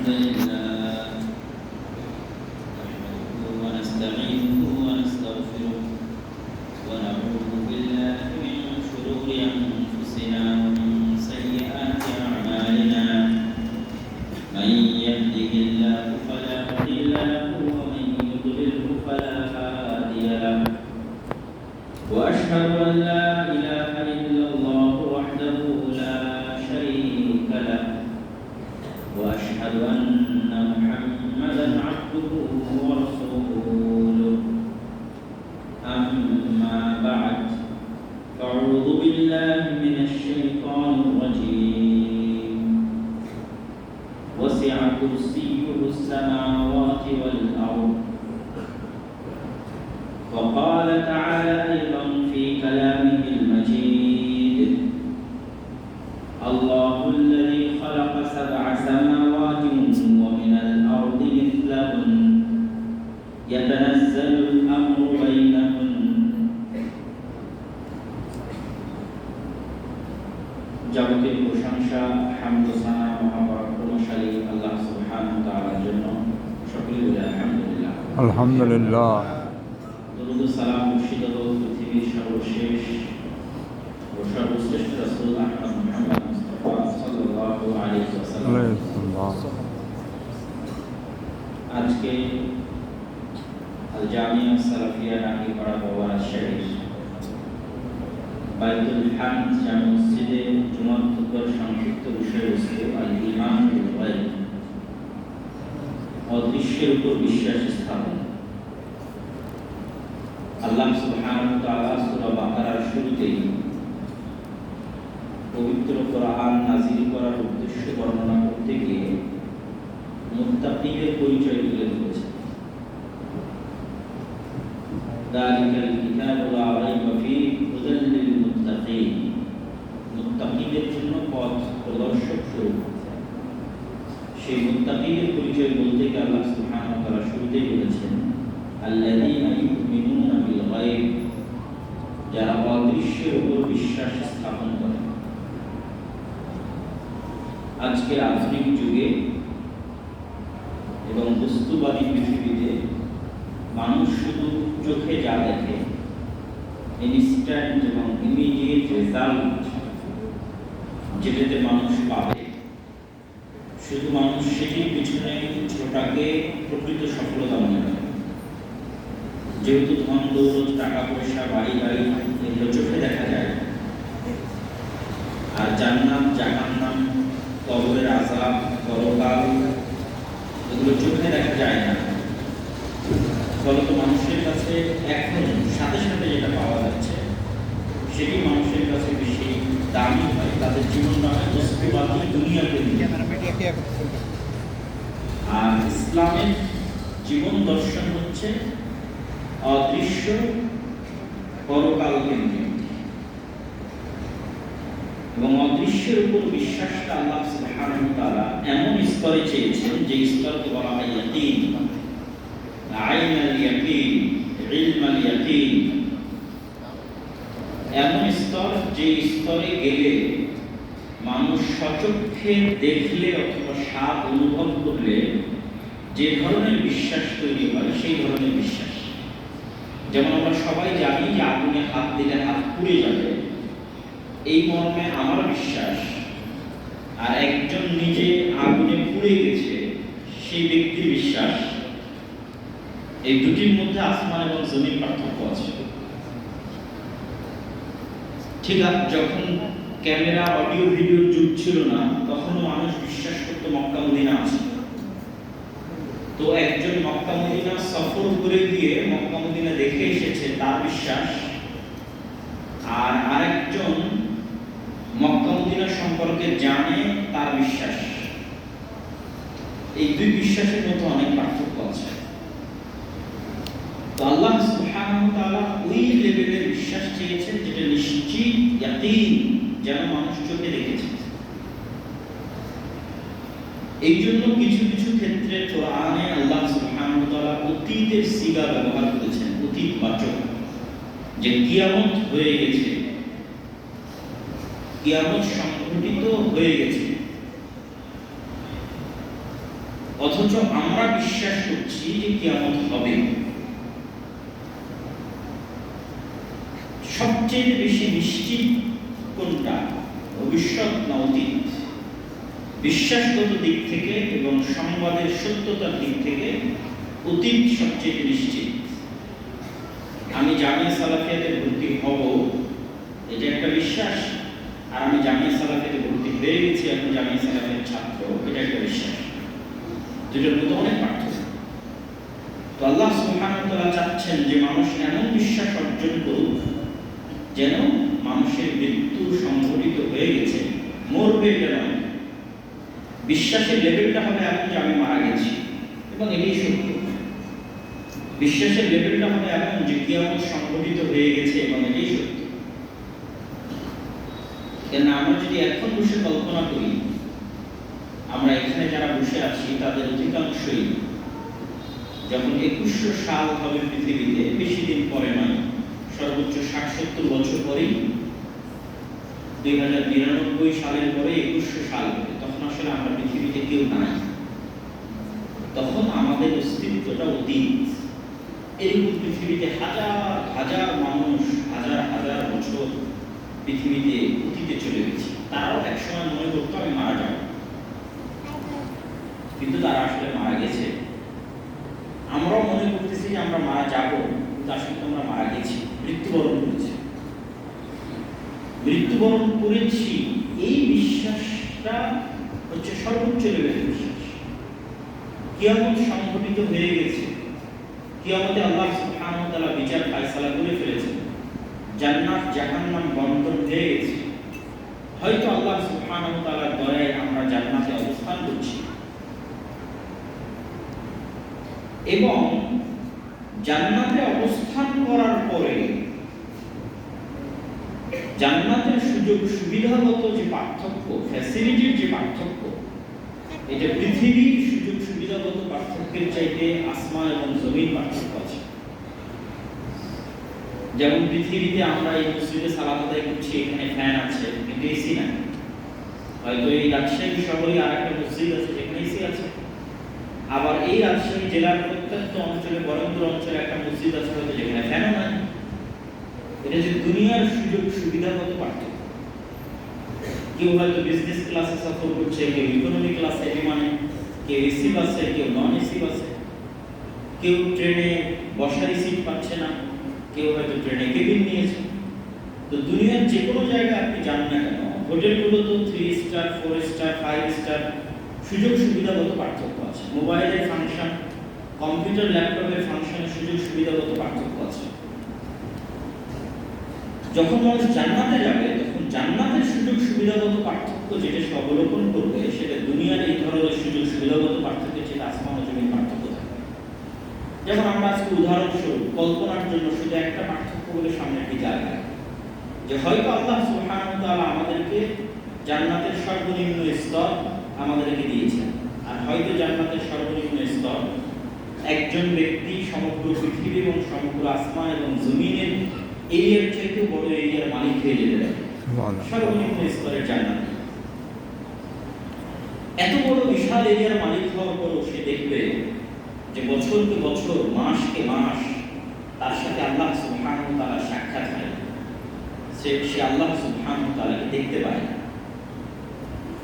الحمد لله نحمده ونستعينه ونستغفره ونعوذ بالله من شرور أنفسنا ومن سيئات أعمالنا من يهده الله فلا مضل له ومن يضلله فلا هادي له وأشهد أن لا إله إلا الله وحده لا شريك له وأشهد أن محمدا عبده ورسوله أما بعد فأعوذ بالله من الشيطان الرجيم وسع كرسيه السماوات والأرض وقال تعالى أيضا في كلامه المجيد الله الذي خلق سبع سماوات ومن الأرض مثلهن يتنزل الأمر بينهن যাবতীয় প্রশংসা হামদ ও সানা মহাপরাক্রমশালী আল্লাহ সুবহানাহু ওয়া তাআলার জন্য সকলে বলি আলহামদুলিল্লাহ। আলহামদুলিল্লাহ। দরুদ ও সালাম বর্ষিত হোক পৃথিবীর সর্বশেষ ও সর্বশ্রেষ্ঠ রাসূল আহমদ মুহাম্মদ মুস্তাফা সাল্লাল্লাহু আলাইহি ওয়াসাল্লাম। আজকে আল জামিয়া সালাফিয়া নাকিপাড়া বাওয়ারা শরীফ বাইতুল হামদ জামে মসজিদে জুমার খুতবার সংক্ষিপ্ত বিষয়বস্তু আল ঈমান বিল গায়ব, অদৃশ্যের উপর বিশ্বাস স্থাপন। আল্লাহ সুবহানাহু ওয়া তাআলা সূরা বাকারার শুরুতেই পবিত্র কোরআন নাযিল করার উদ্দেশ্য বর্ণনা করতে গিয়ে মুত্তাকিদের পরিচয় তুলে ধরেছেন। যালিকাল কিতাবু লা রাইবা ফীহি হুদাল লিল মুত্তাকিন, মুত্তাকিদের জন্য পথ প্রদর্শক স্বরূপ। সেই মুত্তাকিদের পরিচয় বলতে গিয়ে আল্লাহ সুবহানাহু ওয়া তাআলা শুরুতেই বলেছেন আল্লাযীনা ইউমিনুনা বিল গায়ব, যারা অদৃশ্যের উপর বিশ্বাস স্থাপন করে। আজকের আধুনিক যুগে এবং বস্তুবাদী পৃথিবীতে মানুষ শুধু চোখে যা দেখে, ইনস্ট্যান্ট এবং ইমিডিয়েট রেজাল্ট যেটাতে মানুষ পাবে, শুধু মানুষ সেটির পিছনে ছোটাকে প্রকৃত সফলতা মনে করে। যেহেতু ধন দৌলত, টাকা পয়সা, বাড়ি গাড়ি এগুলো চোখে দেখা যায়, আর জান্নাত জাহান্নাম, কবরের আযাব, পরকাল এগুলো চোখে দেখা যায় না। ফলত মানুষের কাছে এখন সাথে সাথে যেটা পাওয়া যাচ্ছে সেটি মানুষের কাছে বেশি দামি হয়। তাদের জীবনটা হয় বস্তুবাদী, দুনিয়াতে। আর ইসলামের জীবন দর্শন হচ্ছে অদৃশ্য, পরকাল কেন্দ্রিক। এবং অদৃশ্যের উপর বিশ্বাসটা আল্লাহ সুবহানাহু ওয়া তাআলা এমন স্তরে চেয়েছেন যে স্তরকে বলা হয় ইয়াকিন, আইনাল ইয়াকিন, ইলমাল ইয়াকিন। এমন স্তর যে স্তরে গেলে মানুষ সচক্ষে দেখলে অথবা স্বাদ অনুভব করলে যে ধরনের বিশ্বাস তৈরি হয় সেই ধরনের বিশ্বাস। যেমন আমরা সবাই জানি যে আগুনে হাত দিলে হাত পুড়ে যাবে, এই মর্মে আমার বিশ্বাস। আর একজন নিজে আগুনে পুড়ে গেছে সেই ব্যক্তির বিশ্বাস, এই দুটির মধ্যে আসমান এবং জমির পার্থক্য আছে। ঠিক আছে, যখন ক্যামেরা, অডিও, ভিডিওর যুগ ছিল না, তখনও মানুষ বিশ্বাস করতো মক্কা মদিনা আছে। তো একজন মক্কা মদিনা সফর করে গিয়ে মক্কা মদিনা দেখে এসেছে, তার বিশ্বাস। আর আরেকজন মক্কা মদিনা সম্পর্কে জানে, তার বিশ্বাস। এই দুই বিশ্বাসের মধ্যে অনেক পার্থক্য আছে। তো আল্লাহ সুবহানাহু ওয়া তাআলা ওই লেভেলের বিশ্বাস চেয়েছেন যেটা নিশ্চিত, ইয়াকিন, যেন মানুষ চোখে দেখেছে। এই জন্য কিছু কিছু ক্ষেত্রে কোরআনে আল্লাহ সুবহানাহু ওয়া তাআলা অতীতের সিগা ব্যবহার করেছেন, অতীতবাচক, যে কিয়ামত হয়ে গেছে, কিয়ামত সংঘটিত হয়ে গেছে। অথচ আমরা বিশ্বাস করছি যে কিয়ামত হবে। সবচেয়ে বেশি নিশ্চিত কোনটা, ভবিষ্যৎ না অতীত? বিশ্বাসগত দিক থেকে এবং সংবাদের সত্যতার দিক থেকে অতীত সবচেয়ে নিশ্চিত। আমি জামিয়া সালাফিয়াতে ভর্তি হব, এটা একটা বিশ্বাস, আর আমি জামিয়া সালাফিয়াতে ভর্তি হয়ে গেছি, এখন জামিয়া সালাফিয়ার ছাত্র, এটা একটা বিশ্বাস। দুটোর মধ্যে অনেক পার্থক্য। তো আল্লাহ সুবহানাহু ওয়া তাআলা চাচ্ছেন যে মানুষ এমন বিশ্বাস অর্জন করুক যেন মানুষের মৃত্যু সংঘটিত হয়ে গেছে, মরবে এটা নয়। বিশ্বাসের লেভেলটা হবে এমন যে আমি মারা গেছি, এবং এটাই সত্য। বিশ্বাসের লেভেলটা হবে এমন যে কিয়ামত সংঘটিত হয়ে গেছে, এবং এটাই সত্য। কেন আমরা যদি এখন বসে কল্পনা করি, আমরা এখানে যারা বসে আছি তাদের অধিকাংশই যখন 2100 সাল হবে পৃথিবীতে, বেশি দিন পরে নয়, সর্বোচ্চ 60-70 বছর পরেই, 2099 সালের পরে 2100 সাল হবে, তখন আসলে আমরা পৃথিবীতে কেউ নাই। তখন আমাদের অস্তিত্বটা অতীত। এরকম পৃথিবীতে হাজার হাজার মানুষ হাজার হাজার বছর পৃথিবীতে অতীতে চলে গেছে। তারাও একসময় মনে করতো আমি মারা যাব, কিন্তু তারা আসলে মারা গেছে। আমরাও মনে করতেছি যে আমরা মারা যাব, কিন্তু আসলে আমরা মারা গেছি, মৃত্যুবরণ করেছি। মৃত্যুবরণ করেছি এই বিশ্বাসটা হচ্ছে সর্বোচ্চ লেভেলের বিশ্বাস। কিয়ামত সংঘটিত হয়ে গেছে, কিয়ামতে আল্লাহ সুবহানাহু ওয়া তাআলা বিচার ফায়সালা করে ফেলেছেন, জান্নাত জাহান্নাম বন্টন হয়ে গেছে। হয়তো আল্লাহ সুবহানাহু ওয়া তাআলার দয়ায় আমরা জান্নাতে অবস্থান করছি, এবং জান্নাতে অবস্থান করার পরে জান্নাতের সুযোগ সুবিধাগত যে পার্থক্য, ফ্যাসিলিটির যে পার্থক্য, এটা পৃথিবীর সুযোগ সুবিধাগত পার্থক্যের চাইতে আসমান এবং জমিন পার্থক্য আছে। যেমন পৃথিবীতে আমরা এই মসজিদে সালাত আদায় করছি, এখানে ফ্যান আছে, কিন্তু এসি নাই। হয়তো এই রাজশাহী শহরে আর একটা মসজিদ আছে যেখানে এসি আছে, আবার এই রাজশাহী জেলার প্রত্যন্ত অঞ্চলে, বরেন্দ্র অঞ্চলে একটা মসজিদ আছে হয়তো যেখানে ফ্যানও নাই। এটা যে দুনিয়ার সুযোগ সুবিধাগত পার্থক্য। কেউ হয়তো বিজনেস ক্লাসে সফর করছে, কেউ ইকোনমি ক্লাসে, বিমানে, কেউ এসি বাসে, কেউ নন এসি বাসে, কেউ ট্রেনে বসার সিট পাচ্ছে না, কেউ হয়তো ট্রেনে কেবিন নিয়েছে। তো দুনিয়ার যে কোনো জায়গায় আপনি যান না কেন, হোটেলগুলো তো 3 স্টার, 4 স্টার, 5 স্টার, সুযোগ সুবিধাগত পার্থক্য আছে। মোবাইলের ফাংশন, কম্পিউটার ল্যাপটপের ফাংশনের সুযোগ সুবিধাগত পার্থক্য আছে। যখন মানুষ জান্নাতে যাবে, তখন জান্নাতের সুযোগ সুবিধাগত পার্থক্য যেটা সে অবলোকন করবে, সেটা দুনিয়ার এই ধরনের সুযোগ সুবিধাগত পার্থক্যের চেয়ে আসমান ও জমির পার্থক্য থাকবে। যেমন আমরা আজকে উদাহরণস্বরূপ কল্পনার জন্য শুধু একটা পার্থক্য বলে সামনে দিকে আগে, যে হয়তো আল্লাহ সুবহানাহু ওয়া তাআলা আমাদেরকে জান্নাতের সর্বনিম্ন স্তর আমাদেরকে দিয়েছেন, আর হয়তো জান্নাতের সর্বনিম্ন স্তর একজন ব্যক্তি সমগ্র পৃথিবী এবং সমগ্র আসমান এবং জমিনের এরিয়ার চাইতে বড় এরিয়ার মালিক হয়ে যেতে পারে। সর্বনিম্ন স্তরের জান্নাত। এত বড় বিশাল এরিয়ার মালিক হওয়ার পরও সে দেখবে যে বছরকে বছর, মাসকে মাস তার সাথে আল্লাহ সুবহানাহু ওয়া তাআলা সাক্ষাৎ হয়। সে আল্লাহ সুবহানাহু ওয়া তাআলাকে দেখতে পায় না।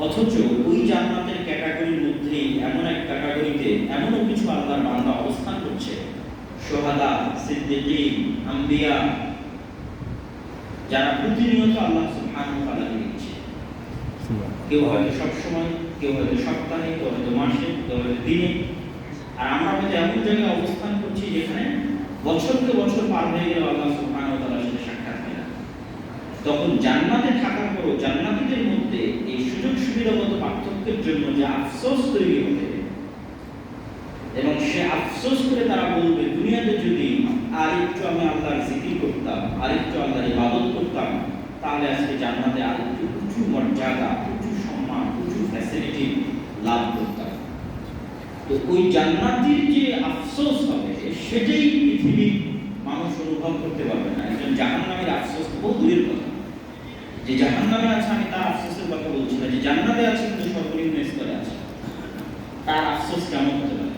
অথচ ওই জান্নাতের ক্যাটাগরির মধ্যেই এমন এক ক্যাটাগরিতে এমনও কিছু আল্লাহর বান্দা অবস্থান করছে, শুহাদা, সিদ্দিকীন, আম্বিয়া, যারা প্রতিনিয়ত আল্লাহ সুবহানাহু ওয়া তাআলাকে দেখছে। কেউ হয়তো সবসময়, কেউ হয়তো সপ্তাহে, কেউ হয়তো মাসে, কেউ হয়তো দিনে। আর আমরা হয়তো এমন জায়গায় অবস্থান করছি যেখানে বছরকে বছর পার হয়ে গেল আল্লাহ সুবহানাহু ওয়া তাআলার সাথে সাক্ষাৎ হয় না। তখন জান্নাতে থাকার পরও জান্নাতীদের মধ্যে এই সুযোগ সুবিধাগত পার্থক্যের জন্য যে আফসোস তৈরি হবে, এবং সে আফসোস করে তারা বলবে, দুনিয়াতে যদি আর একটু আমি আল্লাহর জিকির করতাম, আর একটু আল্লাহর ইবাদত করতাম, তাহলে আজকে জান্নাতে আর একটু উঁচু মর্যাদা, উঁচু সম্মান, উঁচু ফ্যাসিলিটি লাভ করতাম। তো ওই জান্নাতীর যে আফসোস হবে, সেটাই পৃথিবীর মানুষ অনুভব করতে পারবে না। একজন জাহান্নামীর আফসোস বহু দূরের কথা। যে জাহান্নামে আছে আমি তার আফসোসের কথা বলছি না, যে জান্নাতে আছে কিন্তু সর্বনিম্ন স্তরে আছে। তার আফসোস কেমন হতে পারে।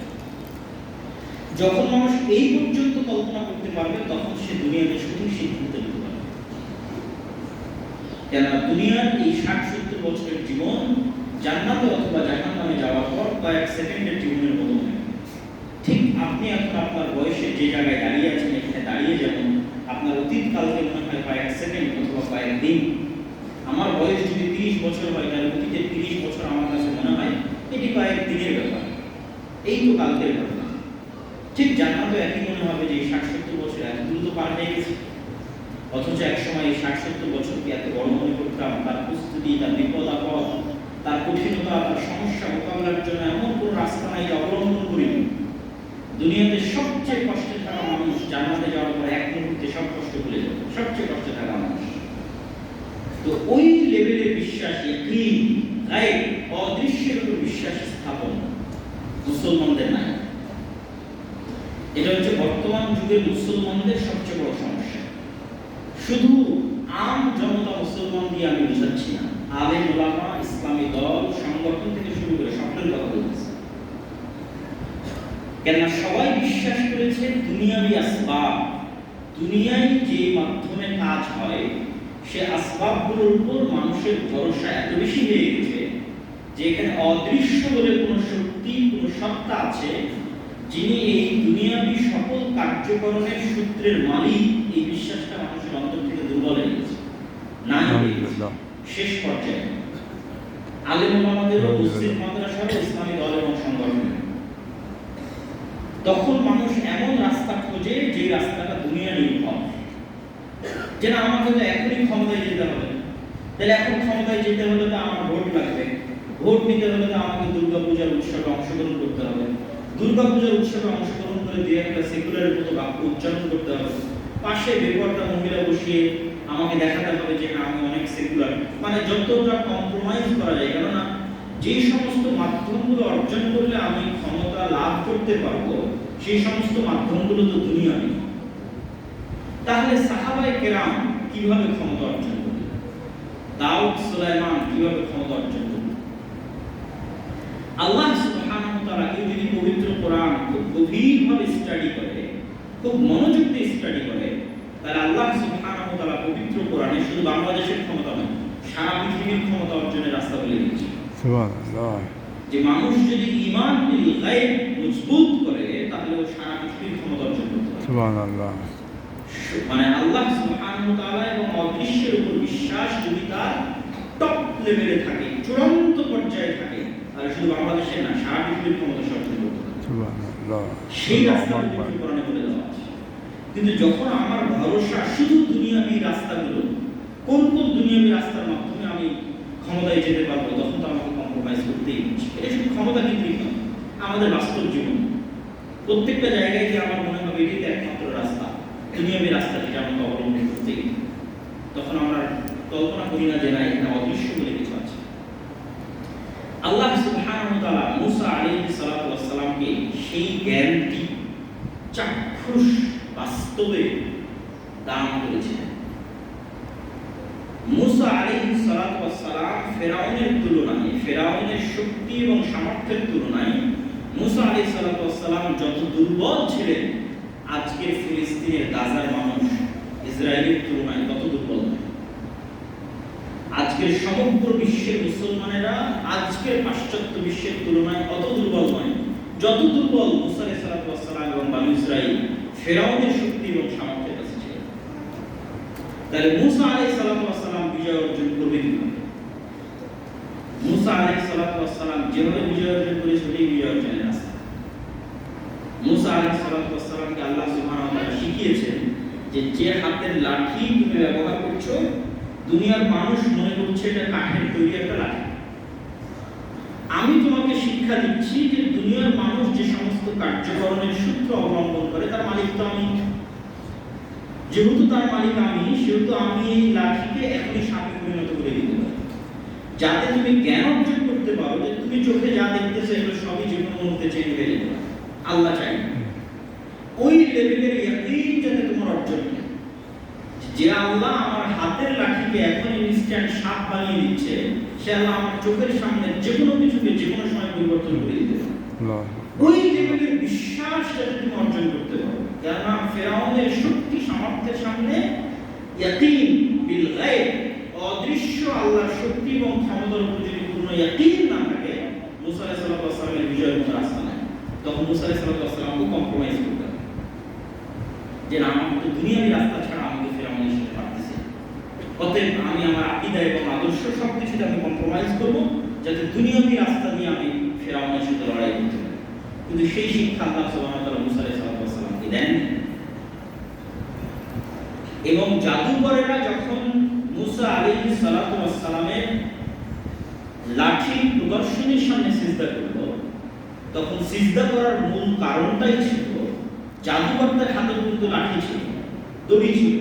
যখন মানুষ এই পর্যন্ত কল্পনা করতে পারবে তখন সে দুনিয়াতে সঠিক সিদ্ধান্ত নিতে পারবে। কেন দুনিয়ার এই 60-70 বছরের জীবন জান্নাতে অথবা জাহান্নামে যাওয়ার পর কয়েক সেকেন্ডের জীবনের মতো মনে হয়। ঠিক আপনি এখন আপনার বয়সে যে জায়গায় দাঁড়িয়ে আছেন এখানে দাঁড়িয়ে যেমন আপনার অতীত কালকে মনে হয় কয়েক সেকেন্ড অথবা কয়েক দিন। আমার বয়স যদি 30 বছর হয় তাহলে অতীতের 30 বছর আমার কাছে মনে হয় এটি কয়েক দিনের ব্যাপার, এই তো কালকের ঘটনা। ঠিক জান্নাতে একই মনে হবে যে 60-70 বছর এত দ্রুত পার হয়ে গেছে। অথচ এক সময় এই 60-70 বছরকে এত বড় মনে করতাম, তার প্রস্তুতি, তার বিপদ আপদ, তার কঠিনতা, তার সমস্যা মোকাবেলার জন্য এমন কোনো রাস্তা নাই যে অবলম্বন করিনি। দুনিয়াতে সবচেয়ে কষ্টে থাকা মানুষ জান্নাতে যাওয়ার পর এক মুহূর্তে সব কষ্ট ভুলে যাবে, সবচেয়ে কষ্টে থাকা মানুষ। তো ওই লেভেলের বিশ্বাস, ইয়াকিন, গায়ব, অদৃশ্যের উপর বিশ্বাস স্থাপন মুসলমানদের নাই। এটা হচ্ছে বর্তমান যুগের মুসলমানদের সবচেয়ে বড় সমস্যা। শুধু আম জনতা মুসলমান দিয়ে আমি বুঝাচ্ছি না, আলেম ওলামা, ইসলামী দল, সংগঠন থেকে শুরু করে সকলের কথা বলতেছি। কেননা সবাই বিশ্বাস করেছে দুনিয়াবি আসবাব, দুনিয়ায় যে মাধ্যমে কাজ হয় সে আসবাবগুলোর উপর মানুষের ভরসা এত বেশি হয়ে গেছে যে এখানে অদৃশ্য বলে কোনো শক্তি, কোনো সত্তা আছে যিনি এই দুনিয়াবি সকল কার্যকরণের সূত্রের মালিক। এই বিশ্বাসটা মানুষের অন্তর থেকে দুর্বল হয়ে গেছে, না শেষ পর্যায়ে আলেম ওলামাদেরও, মুসলিম মাদ্রাসারও, ইসলামী দল এবং সংগঠন। তখন মানুষ এমন রাস্তা খোঁজে যে রাস্তাটা দুনিয়া নির্ভর, যে না আমাকে তো এখনই ক্ষমতায় যেতে হবে, তাহলে এখন ক্ষমতায় যেতে হলে তো আমার ভোট লাগবে, ভোট নিতে হলে তো আমাকে দুর্গাপূজার উৎসবে অংশগ্রহণ করতে হবে, দুর্গাপূজার উৎসবে অংশগ্রহণ করে দিয়ে একটা সেকুলারের মতো বাক্য উচ্চারণ করতে হবে, পাশে বেপরদা মহিলা বসিয়ে আমাকে দেখাতে হবে যে না আমি অনেক সেকুলার। মানে যতটা কম্প্রোমাইজ করা যায়, কেননা যে সমস্ত মাধ্যমগুলো অর্জন করলে আমি ক্ষমতা লাভ করতে পারবো সেই সমস্ত মাধ্যমগুলো তো দুনিয়াবি। তাহলে সাহাবায়ে কেরাম কিভাবে ক্ষমতা অর্জন করলেন, দাউদ সুলাইমান কিভাবে ক্ষমতা অর্জন করলেন? আল্লাহ সুবহানাহু ওয়া তাআলা কেউ যদি পবিত্র কোরআন খুব গভীরভাবে স্টাডি করে, খুব মনোযোগ দিয়ে স্টাডি করে, তাহলে আল্লাহ সুবহানাহু ওয়া তাআলা পবিত্র কোরআনে শুধু বাংলাদেশের ক্ষমতা নয়, সারা পৃথিবীর ক্ষমতা অর্জনের রাস্তা বলে দিয়েছে। সুবহানাল্লাহ। যে মানুষ যদি ঈমান বিল গায়ব মজবুত করে তাহলে ও সারা পৃথিবীর ক্ষমতা অর্জন করতে পারে। সুবহানাল্লাহ। মানে আল্লাহ সুবহানাহু ওয়া তাআলা এবং অদৃশ্যের উপর বিশ্বাস যদি তার টপ লেভেলে থাকে, চূড়ান্ত পর্যায়ে থাকে, তাহলে শুধু বাংলাদেশের না সারা পৃথিবীর ক্ষমতা অর্জন করতে পারে। সুবহানাল্লাহ। সেই রাস্তা পবিত্র কোরআনে বলে দেওয়া আছে। কিন্তু যখন আমার ভরসা শুধু দুনিয়াবি রাস্তাগুলো, কোন কোন দুনিয়াবি রাস্তার মাধ্যমে আমি ক্ষমতায় যেতে পারবো, তখন তো আমাকে কম্প্রোমাইজ করতেই হচ্ছে। এটা শুধু ক্ষমতা কেন্দ্রিক নয়, আমাদের বাস্তব জীবন প্রত্যেকটা জায়গায় যে আমার মনে হবে এটাই একমাত্র রাস্তা, দুনিয়াবি রাস্তা যেটা আমাকে অবলম্বন করতেই, তখন আমরা কল্পনা করি না যে না এখানে অদৃশ্য বলে কিছু আছে। আল্লাহ সুবহানাহু ওয়া তাআলা মুসা আলাইহিস সালাতু ওয়াস সালামকে সেই জ্ঞানটি চাক্ষুষ বাস্তবে দান করেছিলেন। মুসা আলাইহিস সালাতু ওয়াস সালাম ফেরাউনের তুলনায়, ফেরাউনের শক্তি এবং সামর্থ্যের তুলনায় মুসা আলাইহিস সালাতু ওয়াস সালাম যত দুর্বল ছিলেন, আজকের ফিলিস্তিনের গাজার মানুষ ইসরায়েলের তুলনায় তত দুর্বল নয়। আজকের সমগ্র বিশ্বের মুসলমানেরা আজকের পাশ্চাত্য বিশ্বের তুলনায় অত দুর্বল নয় যত দুর্বল মুসা আলাইহিস সালাতু ওয়াস সালাম এবং বনী ইসরাইল ফেরাউনের শক্তি এবং সামর্থ্যের কাছে ছিল। তাহলে মুসা আলাইহিস সালাতু ওয়াস সালাম বিজয় অর্জন করবে কিভাবে? মুসা আলাইহিস সালাতু ওয়াস সালাম যেভাবে বিজয় অর্জন করেছে সেই বিজয় অর্জনের রাস্তা। মুসা আলাইহিস সালাতু ওয়াস সালামকে আল্লাহ সুবহানাহু ওয়া তাআলা শিখিয়েছেন যে যে হাতের লাঠি তুমি ব্যবহার করছো দুনিয়ার মানুষ মনে করছে এটা কাঠের তৈরি একটা লাঠি। আমি তোমাকে শিক্ষা দিচ্ছি যে দুনিয়ার মানুষ যে সমস্ত কার্যকরণের সূত্র অবলম্বন করে তার মালিক তো আমি। যেহেতু তার মালিক আমি, সেহেতু আমি এই লাঠিকে এখনই সাপে পরিণত করে দিতে পারি, যাতে তুমি জ্ঞান অর্জন করতে পারো যে তুমি চোখে যা দেখতেছো এগুলো সবই যে কোনো মুহূর্তে চেঞ্জ হয়ে যেতে পারে। আল্লাহ চাই ওই লেভেলের ইয়াকিন যাতে তোমার অর্জন হয়, যে আল্লাহ আমার হাতের লাঠিকে এখন ইনস্ট্যান্ট সাপ বানিয়ে দিচ্ছে, সে আল্লাহ আমার চোখের সামনে যে কোনো কিছুকে যে কোনো সময় পরিবর্তন করে দিতে পারে। ওই লেভেলের বিশ্বাস যাতে তুমি অর্জন করতে পারো, কেননা ফেরাউনের শক্তি সামর্থ্যের সামনে ইয়াকিন বিল গায়ব, অদৃশ্য আল্লাহর শক্তি এবং ক্ষমতার উপর যদি পূর্ণ ইয়াকিন না থাকে, মুসা আলাইহিস সালামের বিজয়ের কোনো রাস্তা নাই। তখন মুসা আলাইহিস সালামকে কম্প্রোমাইজ করতে হবে যে না, আমাকে তো দুনিয়াবি রাস্তা ছাড়া আমাকে ফেরাউনের সাথে পারতেছে, অতএব আমি আমার আকীদা এবং আদর্শ সবকিছুতে আমি কম্প্রোমাইজ করব, যাতে দুনিয়াবি রাস্তা দিয়ে আমি ফেরাউনের সাথে লড়াই করতে পারি। কিন্তু সেই শিক্ষা আল্লাহ সুবহানাহু ওয়া তাআলা মুসা আলাইহিস সালামকে দেন। এবং জাদুকরেরা যখন মুসা আলাইহিস সালামের লাঠি প্রদর্শনীর সামনে সিজদা করল, তখন সিজদা করার মূল কারণটাই ছিল জাদুকরদের হাতে কিন্তু লাঠি ছিল, দড়ি ছিল,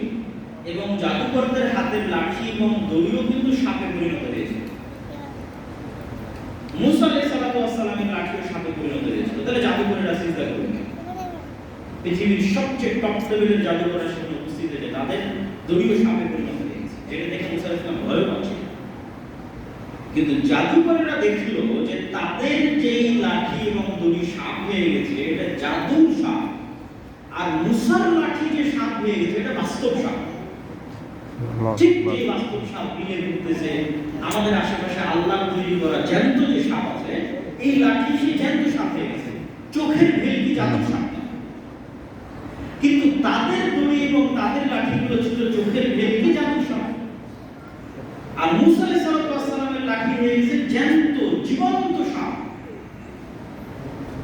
এবং জাদুকরদের হাতের লাঠি এবং দড়িও কিন্তু সাপে পরিণত হয়েছিল। মুসা আলাইহিস সালামের লাঠিও সাপে পরিণত হয়েছিল। তাহলে জাদুকরেরা সিজদা করবে, পৃথিবীর সবচেয়ে টপ লেভেলের জাদুকররা সেখানে উপস্থিত হয়েছে, তাদের দড়িও সাপে পরিণত হয়েছে, যেটা দেখে মুসা আলাইহিস সালাম ভয় পাচ্ছিল। কিন্তু জাদুকরেরা দেখল যে তাদের যেই লাঠি এবং দড়ি সাপ হয়ে গেছে, এটা জাদুর সাপ, আর মুসার লাঠি যে সাপ হয়ে গেছে এটা বাস্তব সাপ। ঠিক এই বাস্তব সাপ মিলে ঘুরতেছে আমাদের আশেপাশে আল্লাহর তৈরি করা জ্যান্ত যে সাপ আছে, এই লাঠি সেই জ্যান্ত সাপ হয়ে গেছে, চোখের ভেলকি জাদুর সাপ। কিন্তু তাদের দড়ি এবং তাদের লাঠিগুলো ছিল চোখের ভেলকি জাদুর সাপ, আর মুসা আলাইহিস সালামের লাঠি হয়ে গেছে জ্যান্ত জীবন্ত সাপ।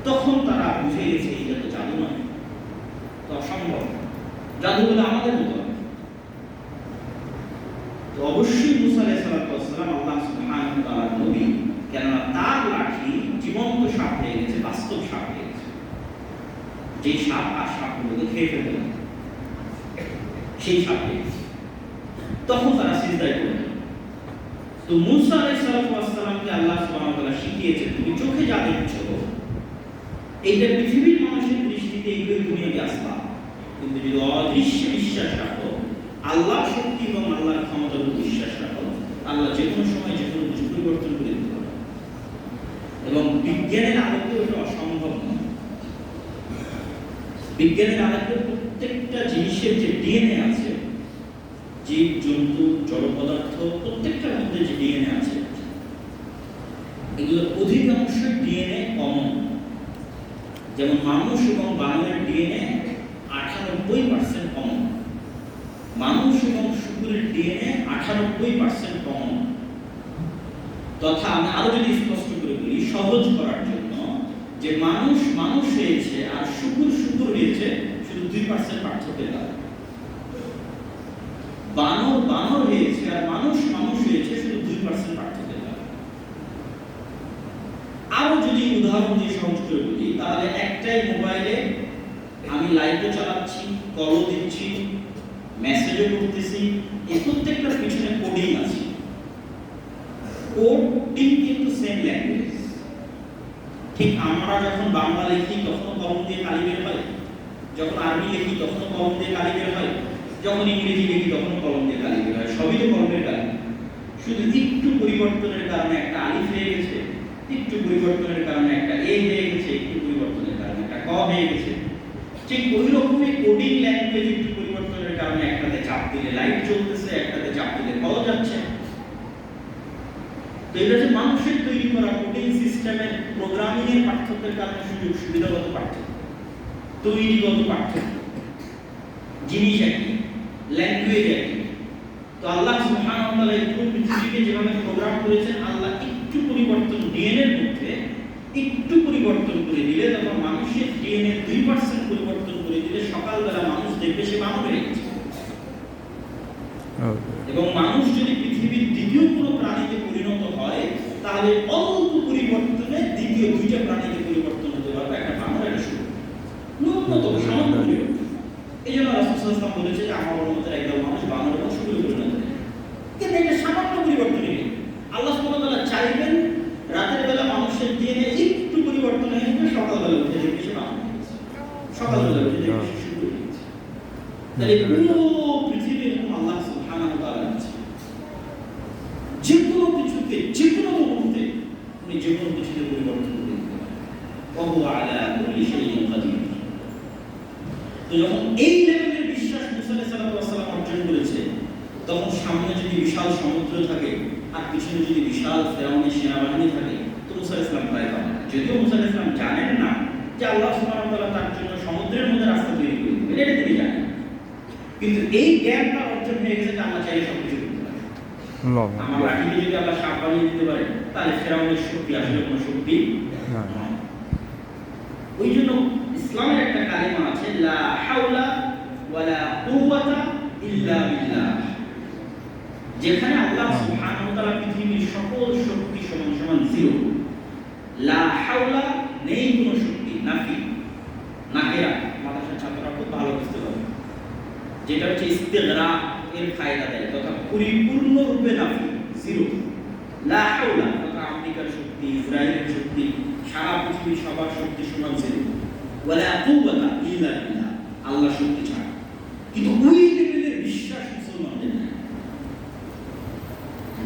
তখন তারা বুঝে গেছে এটা তো জাদু নয়, তো অসম্ভব, জাদু বলে আমাদের মতো। তো অবশ্যই মুসা আলাইহিস সালাম আল্লাহ সুবহানাহু ওয়া তাআলার নবী, কেননা তার লাঠি জীবন্ত সাপ হয়ে গেছে, বাস্তব সাপ হয়ে গেছে, যে সাপ আর সাপগুলোকে খেয়ে ফেলতে পারে, সেই সাপ হয়ে গেছে। তখন তারা সিজদায় পড়ল। তো মুসা আলাইহিস সালামকে আল্লাহ সুবহানাহু ওয়া তাআলা শিখিয়েছেন, তুমি চোখে যা দেখছো এইটা পৃথিবীর মানুষের দৃষ্টিতে এইগুলোই দুনিয়াবি আসবাব, কিন্তু যদি অদৃশ্য বিশ্বাস রাখো, আল্লাহর শক্তি এবং আল্লাহর ক্ষমতার উপর বিশ্বাস রাখো, আল্লাহ যে কোনো সময় যে কোনো কিছু পরিবর্তন করে দিতে পারে। এবং বিজ্ঞানের আলোকে ওটা অসম্ভব নয়। বিজ্ঞানের আলোকে প্রত্যেকটা জিনিসের যে ডিএনএ আছে, জীব জন্তু জড় পদার্থ প্রত্যেকটার মধ্যে যে ডিএনএ আছে, এগুলো অধিকাংশ ডিএনএ কমন। যেমন মানুষ এবং বানরের ডিএনএ 98% কমন, মানুষ এবং শুকুরের ডিএনএ 98% কমন। তথা আমি আরো যদি স্পষ্ট করে বলি সহজ করার জন্য, যে মানুষ মানুষ হয়েছে আর শুকুর শুকুর হয়েছে শুধু 2% পার্থক্যের কারণে। বানর বানর হয়েছে আর মানুষ মানুষ হয়েছে শুধু 2% পার্থক্যের কারণে। আরো যদি উদাহরণ দিয়ে সহজ করে বলি, তাহলে একটাই মোবাইলে আমি লাইটও চালাচ্ছি, কলও দিচ্ছি, মেসেজও করতেছি, এই প্রত্যেকটার পিছনে কোডিং আছে। কোডিং কিন্তু সেম ল্যাঙ্গুয়েজ। ঠিক আমরা যখন বাংলা লিখি তখন কলম দিয়ে কালি বের হয়, যখন আরবি লিখি তখন কলম দিয়ে কালি বের হয়, যখন ইংরেজি লিখি তখন কলম দিয়ে কালি বের হয়, সবই তো কলমের কালি। শুধু একটু পরিবর্তনের কারণে একটা আলিফ হয়ে গেছে, একটু পরিবর্তনের কারণে একটা এ হয়ে গেছে, একটু পরিবর্তনের কারণে একটা ক হয়ে গেছে। ঠিক ওই রকমই কোডিং ল্যাঙ্গুয়েজ একটু পরিবর্তনের কারণে একটাতে চাপ দিলে লাইট জ্বলতেছে, একটাতে চাপ দিলে কল যাচ্ছে। তো এটা যে মানুষের তৈরি করা কোডিং সিস্টেমের প্রোগ্রামিং এর পার্থক্যের কারণে সুযোগ সুবিধাগত পার্থক্য, তৈরিগত পার্থক্য, জিনিস একই, ল্যাঙ্গুয়েজ একই। তো আল্লাহ সুবহানাহু ওয়া তাআলা এই পুরো পৃথিবীকে যেভাবে প্রোগ্রাম করেছেন, আল্লাহ একটু পরিবর্তন ডিএনএ এর মধ্যে একটু পরিবর্তন করে দিলে, তখন মানুষের ডিএনএ 2% পরিবর্তন করে দিলে সকালবেলা মানুষ দেখবে সে বানর হয়ে গেছে। এবং মানুষ যদি পৃথিবীর দ্বিতীয় কোনো প্রাণীতে পরিণত হয়, তাহলে অল্প পরিবর্তনে দ্বিতীয় দুইটা প্রাণীতে পরিবর্তন হতে পারবে, একটা বানর একটা শুকর, ন্যূনতম সামান্য পরিবর্তন। এই জন্য রাসূল সাল্লাল্লাহু আলাইহি ওয়াসাল্লাম বলেছে যে আমার উম্মতের একদল মানুষ বানর এবং শুকরে পরিণত হবে। কিন্তু এটা সামান্য পরিবর্তনই। আল্লাহ সুবহানাহু ওয়া তাআলা চাইবেন রাতের বেলা মানুষের ডিএনএ একটু পরিবর্তন হয়ে যাবে, সকালবেলা উঠে দেখবে সে বানর হয়ে গেছে, সকালবেলা উঠে দেখবে সে শুকর হয়ে গেছে। তাহলে পুরো পৃথিবী এরকম কিছুকে যে কোনো মুহূর্তে উনি যে কোনো কিছুকে পরিবর্তন করে দিতে পারেন। ওয়া আলা কুল্লি শাইইন কাদির। তো যখন এই লেভেলের বিশ্বাস মুসা আলাইহিস সালাম অর্জন করেছে, তখন সামনে যদি বিশাল সমুদ্র থাকে আর পিছনে যদি বিশাল ফেরাউনের সেনাবাহিনী থাকে, তো মুসা আলাইহিস সালাম ভয় পাবেন। যদিও মুসা আলাইহিস সালাম জানেন না যে আল্লাহ সুবহানাহু ওয়া তাআলা তার জন্য সমুদ্রের মধ্যে রাস্তা তৈরি করে দিবেন, এটা তিনি জানেন, কিন্তু এই জ্ঞানটা অর্জন হয়ে গেছে যে আমরা চাইলে সবকিছু করতে পারি। আমার লাঠিকে যদি আল্লাহ সাপ বানিয়ে দিতে পারে, তাহলে ফেরাউনের শক্তি আসলে কোনো শক্তি নয়। ওই জন্য ইসলামের একটা কালিমা আছে, লা হাওলা ওয়ালা কুওয়াতা ইল্লা বিল্লাহ, যেখানে আল্লাহ সুবহানাহু ওয়া তাআলা পৃথিবীর সকল শক্তি সমান সমান জিরো। লা হাওলা নেই কোনো শক্তি, নাফি, নাকেরা। মাদ্রাসার ছাত্ররা খুব ভালো বুঝতে পারবে, যেটা হচ্ছে ইস্তিগরাক এর ফায়দা দেয়, তথা পরিপূর্ণরূপে নাফি, জিরো। লা হাওলা তথা আমেরিকার শক্তি, ইসরায়েলের শক্তি, সারা পৃথিবীর সবার শক্তি সমান জিরো। ওয়ালা কুওয়াতা ইল্লা বিল্লাহ, আল্লাহ শক্তি ছাড়া। কিন্তু ওই লেভেলের বিশ্বাস মুসলমানদের নাই।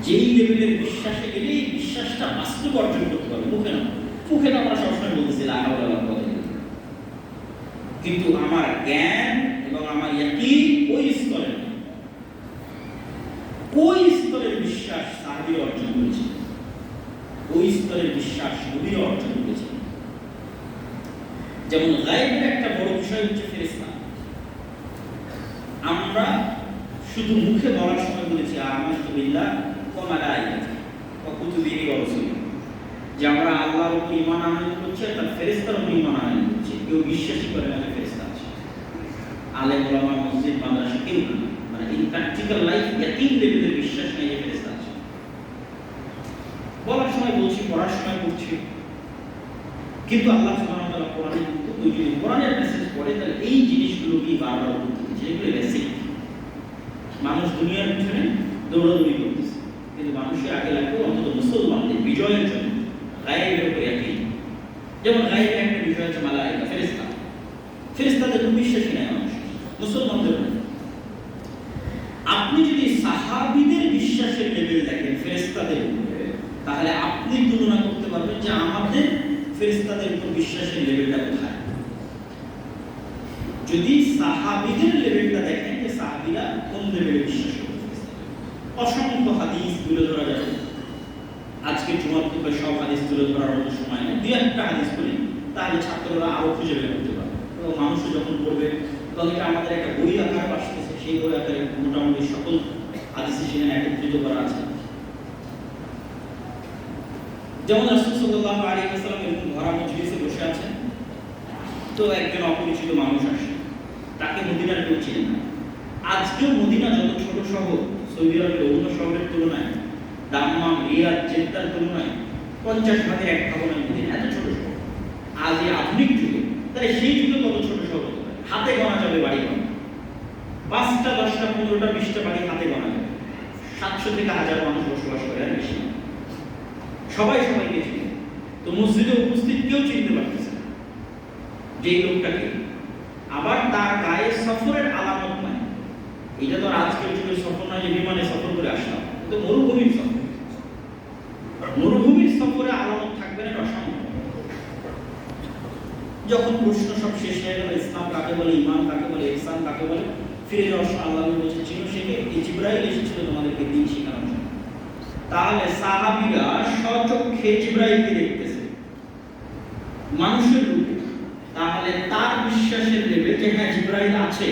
যেই লেভেলের বিশ্বাসে গেলে এই বিশ্বাসটা বাস্তব অর্জন করতে পারবে, মুখে না। মুখে তো আমরা সবসময় বলতেছি লা হাওলা ওয়ালা কুওয়াতা, কিন্তু আমার জ্ঞান এবং আমার ইয়াকিন ওই স্তরে, ওই স্তরের বিশ্বাস সাহাবী অর্জন করেছে, ওই স্তরের বিশ্বাস নবী অর্জন করেছে। যেমন গায়বের একটা বড় বিষয় হচ্ছে ফেরেশতা। আমরা শুধু মুখে বলার সময় বলেছি আমানতু বিল্লাহ ওয়া মালাইকাতিহি ওয়া কুতুবিহি ওয়া রাসূলিহি, যে আমরা আল্লাহর উপর ঈমান আনয়ন করছি আর তার ফেরেশতার উপর ঈমান আনয়ন করছি। কেউ বিশ্বাসই করে না যে ফেরেশতা আছে। আলেম ওলামা, মসজিদ, মাদ্রাসা কেউ না, মানে ইন প্র্যাকটিক্যাল লাইফ ইয়াকিন লেভেলের বিশ্বাস নেই যে ফেরেশতা আছে। বলার সময় বলছি, পড়ার সময় পড়ছি, কিন্তু আল্লাহ সুবহানাহু ওয়া তাআলা কোরআনে কিন্তু ওই যদি কোরআনের মেসেজ পড়ে, তাহলে এই জিনিসগুলোকে বারবার বলতে হচ্ছে, এগুলো বেসিক। মানুষ দুনিয়ার পিছনে দৌড়াদৌড়ি করতেছে, কিন্তু মানুষের আগে লাগবে অন্তত মুসলমানদের বিজয়ের জন্য গায়েবের উপর ইয়াকিন। যেমন গায়েবের একটা বিষয় হচ্ছে মালায়েকা, ফেরেশতা। ফেরেশতাদের বিশ্বাসী নাই মানুষ, মুসলমানদের না। আপনি যদি সাহাবীদের বিশ্বাসের লেভেল দেখেন ফেরেশতাদের উপরে, তাহলে আপনি তুলনা করতে পারবেন যে আমাদের ফেরেশতাদের উপর বিশ্বাসের লেভেলটা কোথায়। যদি সাহাবীদের লেভেলটা দেখেন যে সাহাবীরা কোন লেভেলে বিশ্বাস করতে, অসংখ্য হাদিস তুলে ধরা যাবে। আজকে জুমার খুতবায় সব হাদিস তুলে ধরার মতো সময় নেই, দুই একটা হাদিস বলি, তাহলে ছাত্ররা আরো খুঁজে বের করতে পারবে। এবং মানুষ যখন পড়বে, তখন এটা আমাদের একটা বই আকার আসতেছে, সেই বই আকারে মোটামুটি সকল হাদিস সেখানে একত্রিত করা আছে। যেমন রাসূল সাল্লাল্লাহু আলাইহি ওয়াসাল্লাম এরকম ভরা মজলিসে বসে আছেন, তো একজন অপরিচিত মানুষ আসে, তাকে মদিনার কেউ চেনে না। আজকেও মদিনা যত ছোট শহর, সৌদি আরবের অন্য শহরের তুলনায়, দাম্মাম, রিয়াদ, জেদ্দার তুলনায় 50 ভাগের 1 ভাগও নয় মদিনা, এত ছোট শহর। আজ এই আধুনিক যুগে, তাহলে সেই যুগে কত ছোট শহর হতে পারে? হাতে গোনা যাবে বাড়ি গোনা, 5টা 10টা 15টা 20টা বাড়ি হাতে গোনা যাবে। 700 থেকে 1000 মানুষ বসবাস করে, আর বেশি না। সবাই সবাইকে চিনে। তো মসজিদে উপস্থিত কেউ চিনতে পারতেছে না যে এই লোকটাকে। আবার তার গায়ে সফরের আলামত নাই। এটা তো আজকের যুগের সফর নয় যে বিমানে সফর করে আসলাম, তো মরুভূমির সফর। মরুভূমির সফরে আলামত থাকবে না, অসম্ভব। যখন প্রশ্ন সব শেষ হয়ে গেল, ইসলাম কাকে বলে, ঈমান কাকে বলে, ইহসান কাকে বলে, ফিরে যাওয়ার সময় আল্লাহ বলছেন চিনো শেখে, এই জিবরাইল এসেছিল তোমাদেরকে দ্বীন শেখানোর জন্য। তাহলে সাহাবীরা স্বচক্ষে জিবরাইলকে দেখতেছে মানুষের রূপে, তাহলে তার বিশ্বাসের লেভেল যে হ্যাঁ জিবরাইল আছে,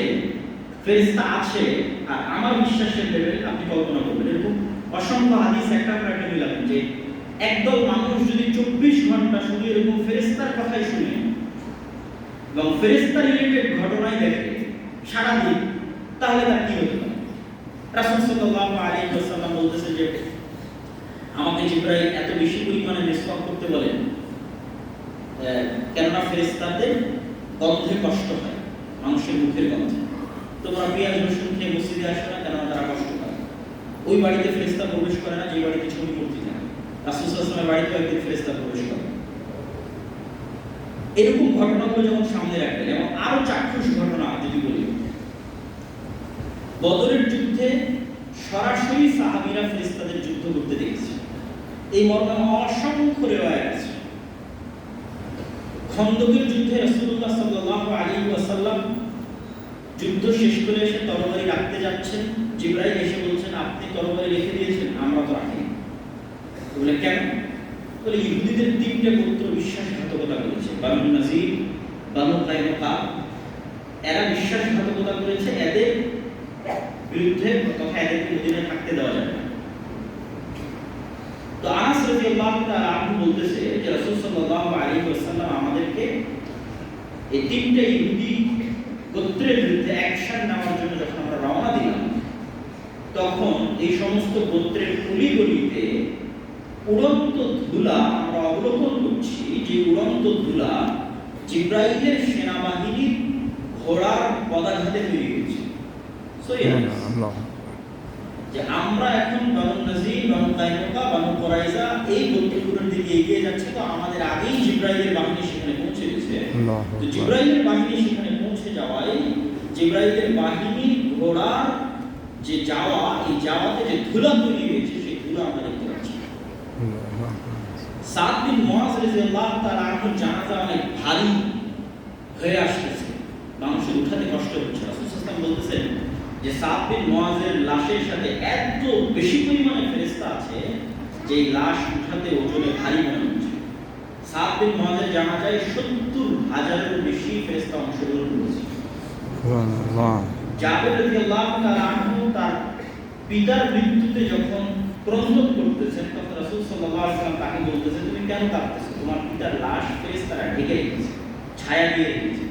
ফেরেশতা আছে, আর আমার বিশ্বাসের লেভেল আপনি কল্পনা করবেন। এরকম অসংখ্য হাদিস একটা পর একটা মিলাবেন যে একদল মানুষ যদি 24 ঘন্টা শুধু এরকম ফেরেশতার কথাই শুনে এবং ফেরেশতা রিলেটেড ঘটনাই দেখে সারাদিন, তাহলে তার কি হতে পারে? রাসূল সাল্লাল্লাহু আলাইহি ওয়াসাল্লাম বলতেছে যে আমাকে জিবরাইল এত বেশি পরিমাণে রেসপন্ড করতে বলেন, কেননা ফেরেশতাদের গন্ধে কষ্ট হয়, মানুষের মুখের গন্ধে। তোমরা পেঁয়াজ রসুন খেয়ে মসজিদে আসো না, কেননা তারা কষ্ট পায়। ওই বাড়িতে ফেরেশতা প্রবেশ করে না যে বাড়িতে ছবি মূর্তি থাকে। রাসূল সাল্লাল্লাহু আলাইহি ওয়াসাল্লামের বাড়িতে একদিন ফেরেশতা প্রবেশ করে। এরকম ঘটনাগুলো যখন সামনে রাখবেন, এবং আরো চাক্ষুষ ঘটনা যদি বলি, বদরের যুদ্ধে সরাসরি সাহাবীরা ফেরেশতাদের যুদ্ধ করতে দেখেছে। এই মর্মে অসংখ্য রিওয়ায়াত আছে। খন্দকের যুদ্ধে রাসূলুল্লাহ সাল্লাল্লাহু আলাইহি ওয়াসাল্লাম যুদ্ধ শেষ করে এসে তরবারি রাখতে যাচ্ছেন, জিবরাইল এসে বলছেন, আপনি তরবারি রেখে দিয়েছেন, আমরা তো রাখিনি। বলে কেন? বলে ইহুদিদের তিনটে গোত্র বিশ্বাসঘাতকতা করেছে, বানু নাজির, বানু কায়নুকা, এরা বিশ্বাসঘাতকতা করেছে, এদের বিরুদ্ধে তথা এদেরকে মদিনায় থাকতে দেওয়া যাবে না। তো আনাস রাদিয়াল্লাহু তাআলা আনহু বলতেছে যে রাসূল সাল্লাল্লাহু আলাইহি ওয়াসাল্লাম আমাদেরকে এই তিনটে ইহুদি গোত্রের বিরুদ্ধে অ্যাকশন নেওয়ার জন্য যখন আমরা রওনা দিলাম, তখন এই সমস্ত গোত্রের অলিগলিতে উড়ন্ত ধুলা আমরা অবলোকন করছি, যে উড়ন্ত ধুলা জিবরাইলের সেনাবাহিনীর ঘোড়ার পদাঘাতে তৈরি হয়েছে। যে আমরা এখন বানু নাজির, বানু কায়নুকা, বানু কুরাইজা এই গোত্রগুলোর দিকে এগিয়ে যাচ্ছে, তো আমাদের আগেই জিবরাইলের বাহিনী সেখানে পৌঁছে গেছে। তো জিবরাইলের বাহিনী সেখানে পৌঁছে যাওয়ায় জিবরাইলের বাহিনী ঘোড়ার যে যাওয়া, এই যাওয়াতে যে ধুলা তৈরি হয়েছে, সেই ধুলা আমরা দেখতে পাচ্ছি। সাদ বিন মুআজ রাদিয়াল্লাহু তাআলা আনহুর জানাজা অনেক ভারী হয়ে আসছে, মানুষের উঠাতে কষ্ট হচ্ছে। রাসূল সাল্লাল্লাহু আলাইহি ওয়াসাল্লাম বলতেছেন যে সাদ বিন মুআজের লাশের সাথে এত বেশি পরিমাণে ফেরেশতা আছে যে লাশ উঠাতে ওজনে ভারী মনে হচ্ছে। সাদ বিন মুআজের জানাজায় ৭০,০০০-এরও বেশি ফেরেশতা অংশগ্রহণ করেছে। সুবহানাল্লাহ। জাবের রাদিয়াল্লাহু তাআলা আনহু তার পিতার মৃত্যুতে যখন ক্রন্দন করতেছেন, তখন রাসূল সাল্লাল্লাহু আলাইহি ওয়াসাল্লাম তাকে বলতেছেন, তুমি কেন কাঁদতেছো? তোমার পিতার লাশ ফেরেশতারা ঢেকে রেখেছে, ছায়া দিয়ে রেখেছে।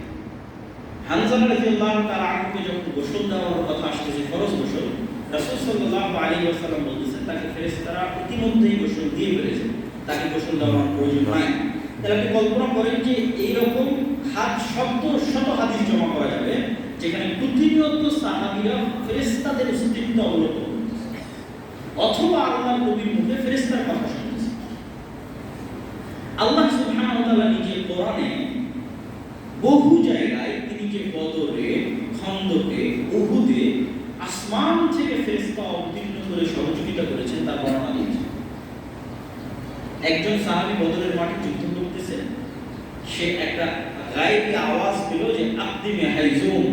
হানজালা রাদিয়াল্লাহু তাআলা আনহুকে যখন গোসল দেওয়ার কথা আসছে, ফরজ গোসল, রাসূল সাল্লাল্লাহু আলাইহি ওয়াসাল্লাম বলতেছেন তাকে ফেরেশতারা ইতিমধ্যেই গোসল দিয়ে ফেলেছে, তাকে গোসল দেওয়ার প্রয়োজন নাই। তাহলে আপনি কল্পনা করেন যে এইরকম শত হাদিস জমা করা যাবে যেখানে প্রতিনিয়ত সাহাবীরা ফেরেশতাদের অস্তিত্ব অবলোকন করতেছে, অথবা আল্লাহর নবীর মুখে ফেরেশতার কথা শুনতেছে। আল্লাহ সুবহানাহু ওয়া তাআলা নিজে কোরআনে বহু জায়গায় তিনি যে বদরে, খন্দকে, উহুদে আসমান থেকে ফেরেশতা অবতীর্ণ করে সহযোগিতা করেছেন তার বর্ণনা দিয়েছেন। একজন সাহাবী বদরের মাঠে যুদ্ধ করতেছে, সে একটা গায়েবী আওয়াজ পেল যে আকদিম হাইজুম,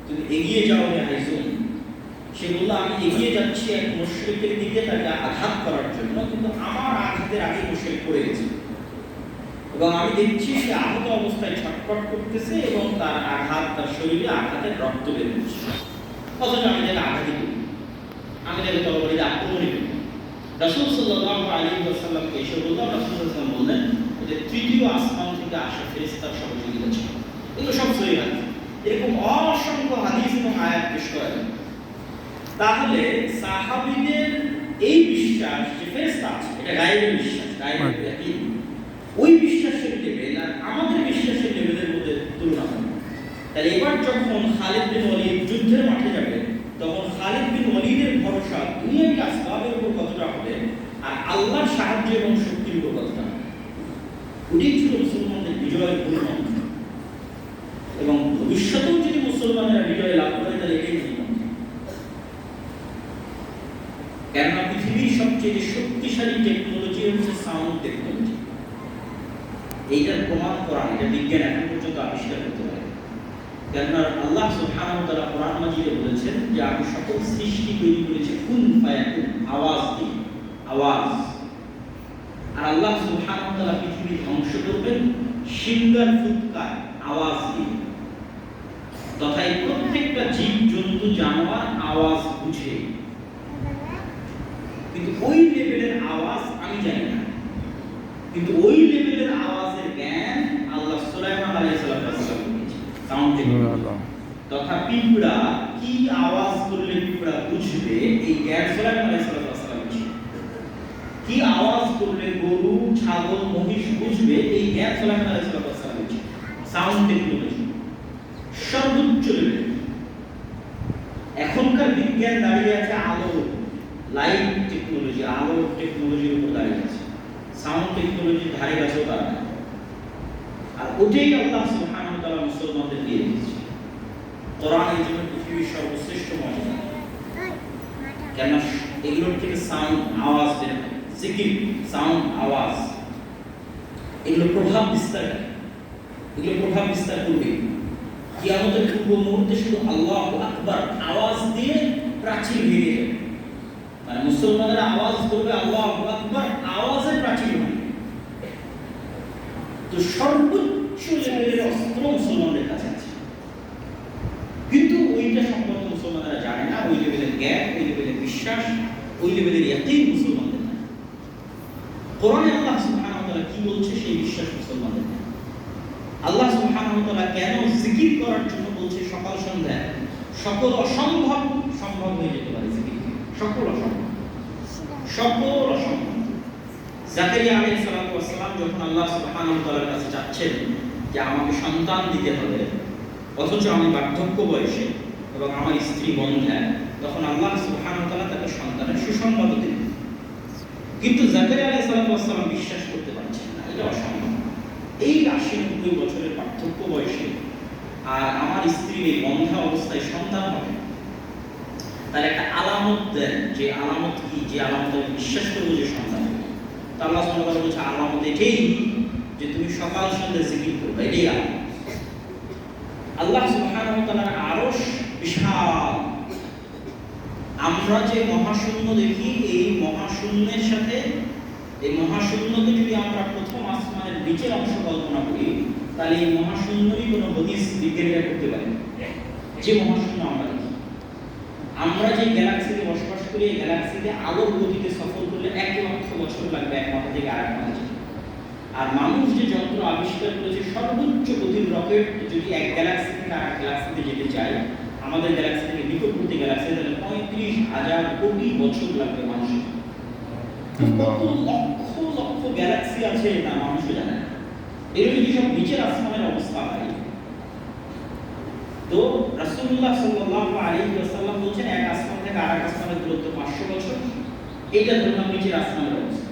তুমি এগিয়ে যাও হে হাইজুম। সে বলল, আমি এগিয়ে যাচ্ছি এক মুশরিকের দিকে তাকে আঘাত করার জন্য, কিন্তু আমার আঘাতের আগে মুশরিক পড়ে গেছে এবং আমি দেখছি সে আহত অবস্থায় ছটফট করতেছে এবং তার আঘাত, তার শরীরে আঘাতের রক্ত বের হচ্ছে, অথচ আমি তাকে আঘাতই করি, আমি তাকে তরবারিতে আক্রমণই করি। রাসূল সাল্লাল্লাহু আলাইহি ওয়াসাল্লামকে এসে বললাম, রাসূল সাল্লাল্লাহু আলাইহি ওয়াসাল্লাম বললেন যে তৃতীয় আসমান থেকে আসা ফেরেশতার সহযোগিতা ছিল। এগুলো সব সহিহ হাদিস, এরকম অসংখ্য হাদিস এবং আয়াত পেশ করা যায়। তাহলে সাহাবীদের এই বিশ্বাস যে ফেরেশতা আছে, এটা গায়েবের বিশ্বাস, গায়েবের ইয়াকিন, ওই বিশ্বাসের লেভেল আর আমাদের বিশ্বাসের লেভেলের মধ্যে তুলনা হয়। তাহলে এবার যখন খালিদ বিন ওয়ালিদ যুদ্ধের মাঠে যাবে, তখন খালিদ বিন ওয়ালিদের ভরসা দুনিয়াবী আসবাবের উপর কতটা হবে আর আল্লাহর সাহায্য এবং শক্তির উপর কতটা হবে, ওটাই ছিল মুসলমানদের বিজয়ের মূল মন্ত্র। এবং ভবিষ্যতেও যদি মুসলমানেরা বিজয় লাভ করে, তাহলে এটাই মূল মন্ত্র। কেননা পৃথিবীর সবচেয়ে শক্তিশালী টেকনোলজি হচ্ছে সাউন্ড টেকনোলজি। এইটার প্রমাণ কোরআন, এটা বিজ্ঞান এখন পর্যন্ত আবিষ্কার করতে পারে। কেননা আল্লাহ সুবহানাহু ওয়া তাআলা কোরআন মাজিদে বলেছেন যে আমি সকল সৃষ্টি তৈরি করেছি কুন ফায়াকুন, আওয়াজ দিয়ে, আওয়াজ। আর আল্লাহ সুবহানাহু ওয়া তাআলা পৃথিবী ধ্বংস করবেন সিঙ্গার ফুৎকার, আওয়াজ দিয়ে। তথা এই প্রত্যেকটা জীব জন্তু জানোয়ার আওয়াজ বুঝে, কিন্তু ওই লেভেলের আওয়াজ আমি জানি না, কিন্তু ওই লেভেলের আওয়াজের জ্ঞান আল্লাহ সুলাইমান আলাইহিস সালাম দিয়েছেন, সাউন্ড টেকনোলজি। তথা পিঁপড়া কি আওয়াজ করলে পিঁপড়া বুঝবে, এই জ্ঞান সুলাইমান আলাইহিস সালাম দিয়েছেন। কি আওয়াজ করলে গরু, ছাগল, মহিষ বুঝবে, এই জ্ঞান সুলাইমান আলাইহিস সালাম দিয়েছেন। সাউন্ড টেকনোলজি সর্বোচ্চ লেভেল। এখনকার বিজ্ঞান দাঁড়িয়ে আছে আলো, লাইট টেকনোলজি, আলো টেকনোলজির উপর দাঁড়িয়ে আছে, সাউন্ড টেকনোলজির ধারে কাছেও তারা না। আর ওটাই আল্লাহ সুবহানাহু ওয়া তাআলা মুসলমানদের দিয়ে দিয়েছে। কোরআন এই জন্য পৃথিবীর সর্বশ্রেষ্ঠ মর্যাদা, কেন এগুলোর থেকে সাউন্ড, আওয়াজ বের হয়। জিকির, সাউন্ড, আওয়াজ, এগুলো প্রভাব বিস্তার করবে। কিয়ামতের পূর্ব মুহূর্তে শুধু আল্লাহু আকবার আওয়াজ দিয়ে প্রাচীর ভেঙে যাবে। মানে মুসলমানেরা আওয়াজ করবে আল্লাহু আকবার, আওয়াজে প্রাচীর ভাঙবে। তো সর্বোচ্চ লেভেলের অস্ত্র মুসলমানদের কাছে আছে, কিন্তু ওইটা সম্পর্কে মুসলমানরা জানে না। ওই লেভেলের জ্ঞান, ওই লেভেলের বিশ্বাস, ওই লেভেলের ইয়াকিন মুসলমানদের নাই। কোরআনে আল্লাহ সুবহানাহু ওয়া তাআলা কি বলছে সেই বিশ্বাস মুসলমানদের নাই। আল্লাহ সুবহানাহু ওয়া তাআলা কেন জিকির করার জন্য বলছে সকাল সন্ধ্যা, সকল অসম্ভব সম্ভব হয়ে যেতে পারে জিকির, সকল অসম্ভব। জাকারিয়া আলাইহিস সালাতু ওয়াস সালাম যখন আল্লাহ সুবহানাহু ওয়া তাআলার কাছে যাচ্ছেন যে আমাকে সন্তান দিতে হবে, অথচ আমি বার্ধক্য বয়সে এবং আমার স্ত্রী বন্ধা, তখন আল্লাহ সুবহানাহু ওয়া তাআলা তাকে সন্তানের সুসংবাদ দিলেন। কিন্তু জাকারিয়া আলাইহিস সালাতু ওয়াস সালাম বিশ্বাস করতে পারছেন না, এটা অসম্ভব। এই ৮০-৯০ বছরের পার্থক্য বয়সে আর আমার স্ত্রীর এই বন্ধা অবস্থায় সন্তান হবে, তার একটা আলামত দেন। যে আলামত কি? যে আলামত আমি বিশ্বাস করবো যে সন্তান হবে। তো আল্লাহ সুবহানাহু ওয়া তাআলা বলছে আলামত এটাই যে তুমি সকাল সন্ধ্যা জিকির করবে, এটাই আলামত। আল্লাহ সুবহানাহু ওয়া তাআলার আরশ বিশাল। আমরা যে মহাশূন্য দেখি, এই মহাশূন্যের সাথে এই মহাশূন্যকে যদি আমরা প্রথম আসমানের নিচের অংশ কল্পনা করি, তাহলে এই মহাশূন্যই কোনো হদিস বিজ্ঞানীরা করতে পারে। যে মহাশূন্য আমরা দেখি, আমরা যে গ্যালাক্সিতে বসবাস করি, এই গ্যালাক্সিতে আলোর গতিতে সফর করলে ১,০০,০০০ বছর লাগবে এক মাথা থেকে আরেক মাথা যেতে। আর মানুষ যে যন্ত্র আবিষ্কার করেছে, সর্বোচ্চ গতির রকেট যদি এক গ্যালাক্সি থেকে আরেক গ্যালাক্সিতে যেতে চায়, আমাদের গ্যালাক্সি থেকে নিকটবর্তী গ্যালাক্সি, তাহলে ৩৫,০০০ কোটি বছর লাগবে মানুষের। কত লক্ষ লক্ষ গ্যালাক্সি আছে এটা মানুষও জানে না। এর যদি সব নিচের আসমানের অবস্থা হয়, তো রাসূলুল্লাহ সাল্লাল্লাহু আলাইহি ওয়াসাল্লাম বলেছেন এক আসমান থেকে আরেক আসমানের দূরত্ব ৫০০ বছর। এটা ধরলাম নিচের আসমানের অবস্থা।